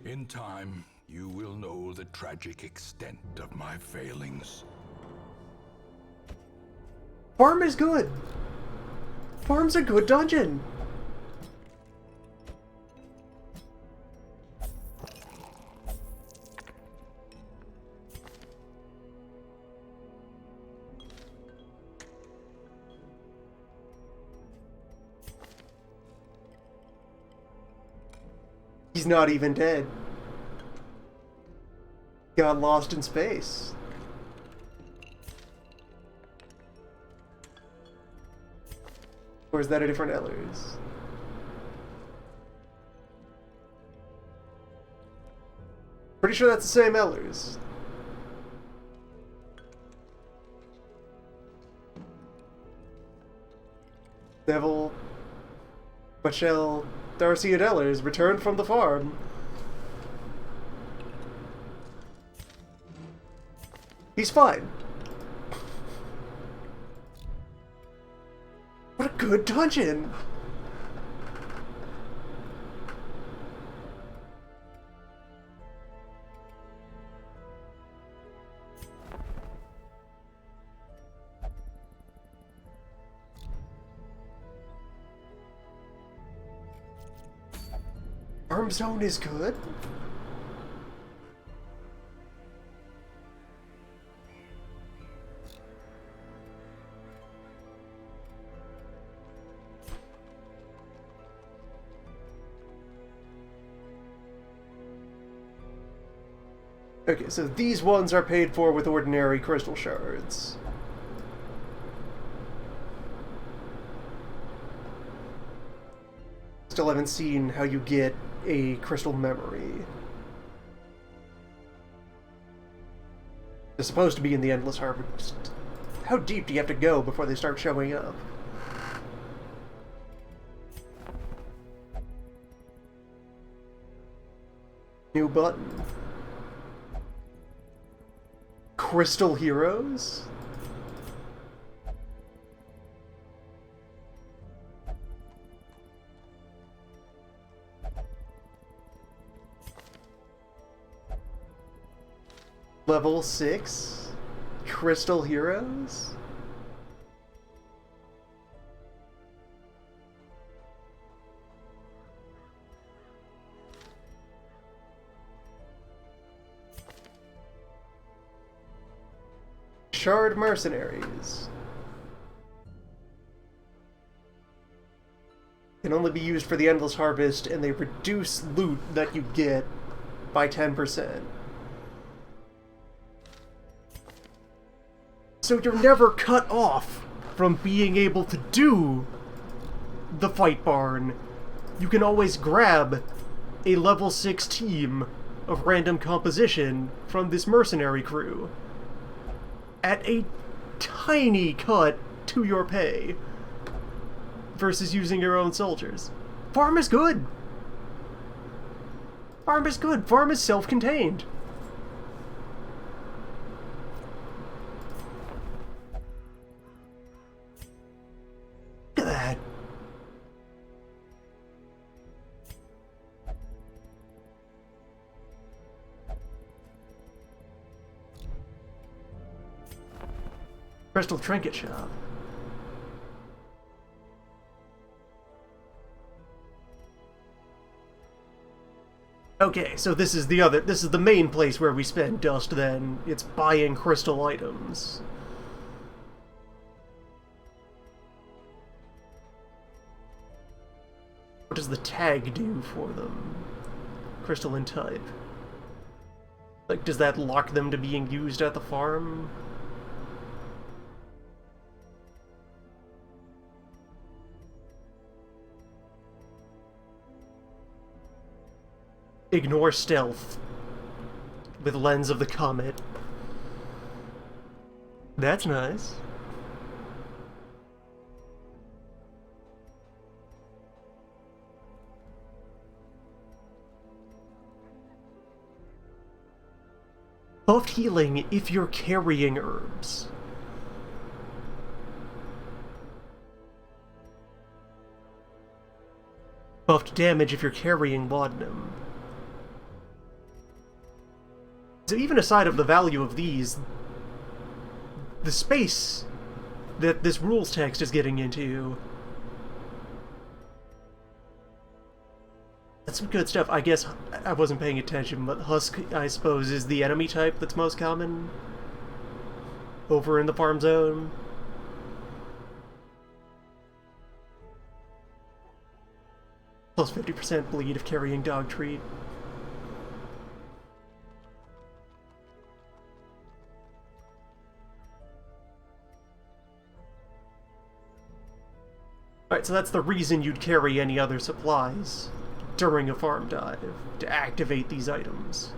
In time, you will know the tragic extent of my failings. Farm is good. Farm's a good dungeon. He's not even dead. Got lost in space. Or is that a different Ellers? Pretty sure that's the same Ellers. Neville, Michelle, Darcy, and Ellers returned from the farm. He's fine. What a good dungeon! Farm zone is good? Okay, so these ones are paid for with ordinary crystal shards. Still haven't seen how you get a crystal memory. It's supposed to be in the Endless Harvest. How deep do you have to go before they start showing up? New button. Crystal Heroes? Level 6? Crystal Heroes? Shard Mercenaries. Can only be used for the Endless Harvest, and they reduce loot that you get by 10%. So you're never cut off from being able to do the Fight Barn. You can always grab a level 6 team of random composition from this mercenary crew at a tiny cut to your pay versus using your own soldiers. Farm is good. Farm is good. Farm is self-contained. Look at that. Crystal Trinket Shop. Okay, so this is the main place where we spend dust then. It's buying crystal items. What does the tag do for them? Crystalline type. Like, does that lock them to being used at the farm? Ignore stealth with Lens of the Comet. That's nice. Buffed healing if you're carrying herbs. Buffed damage if you're carrying laudanum. So even aside of the value of these, the space that this rules text is getting into, that's some good stuff. I guess I wasn't paying attention, but Husk, I suppose, is the enemy type that's most common over in the farm zone. Plus 50% bleed if carrying dog treat. Alright, so that's the reason you'd carry any other supplies during a farm dive, to activate these items.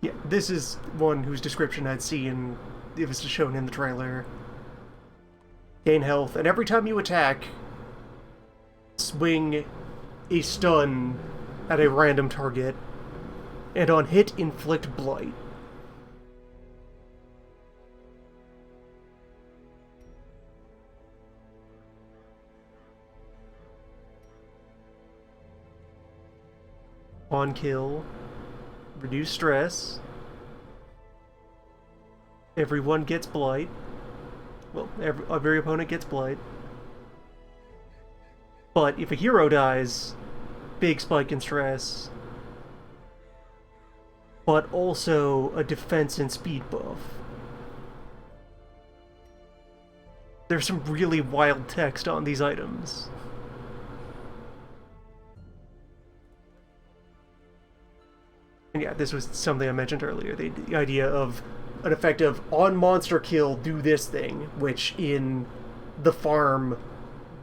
Yeah, this is one whose description I'd seen. It was shown in the trailer. Gain health, and every time you attack, swing a stun at a random target, and on hit, inflict blight. On kill, reduce stress. Everyone gets blight. Well, every opponent gets blight. But if a hero dies, big spike in stress. But also a defense and speed buff. There's some really wild text on these items. And yeah, this was something I mentioned earlier, the idea of an effective on-monster kill, do this thing, which in the farm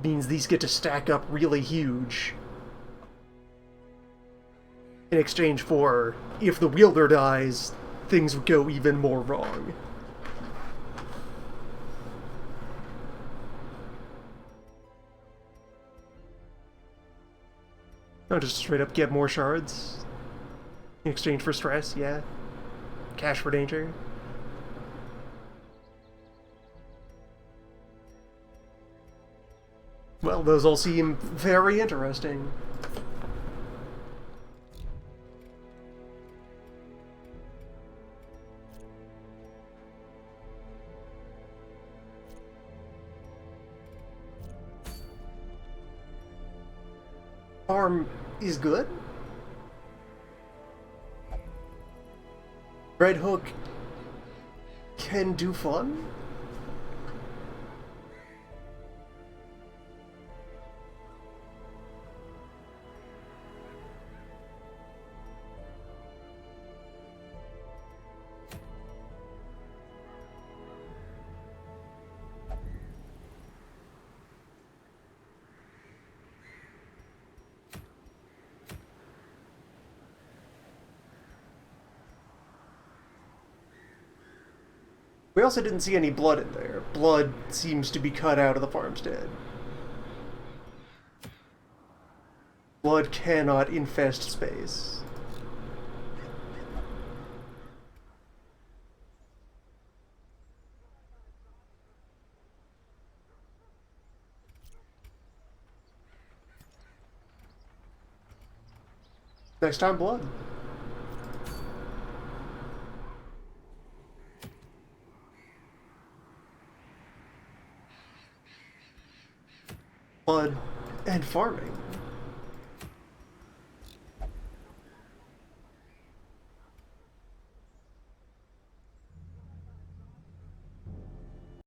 means these get to stack up really huge. In exchange for, if the wielder dies, things would go even more wrong. No, just straight up get more shards. In exchange for stress, yeah. Cash for danger. Well, those all seem very interesting. Farm is good. Red Hook can do fun. We also didn't see any blood in there. Blood seems to be cut out of the farmstead. Blood cannot infest space. Next time, blood. Blood and farming.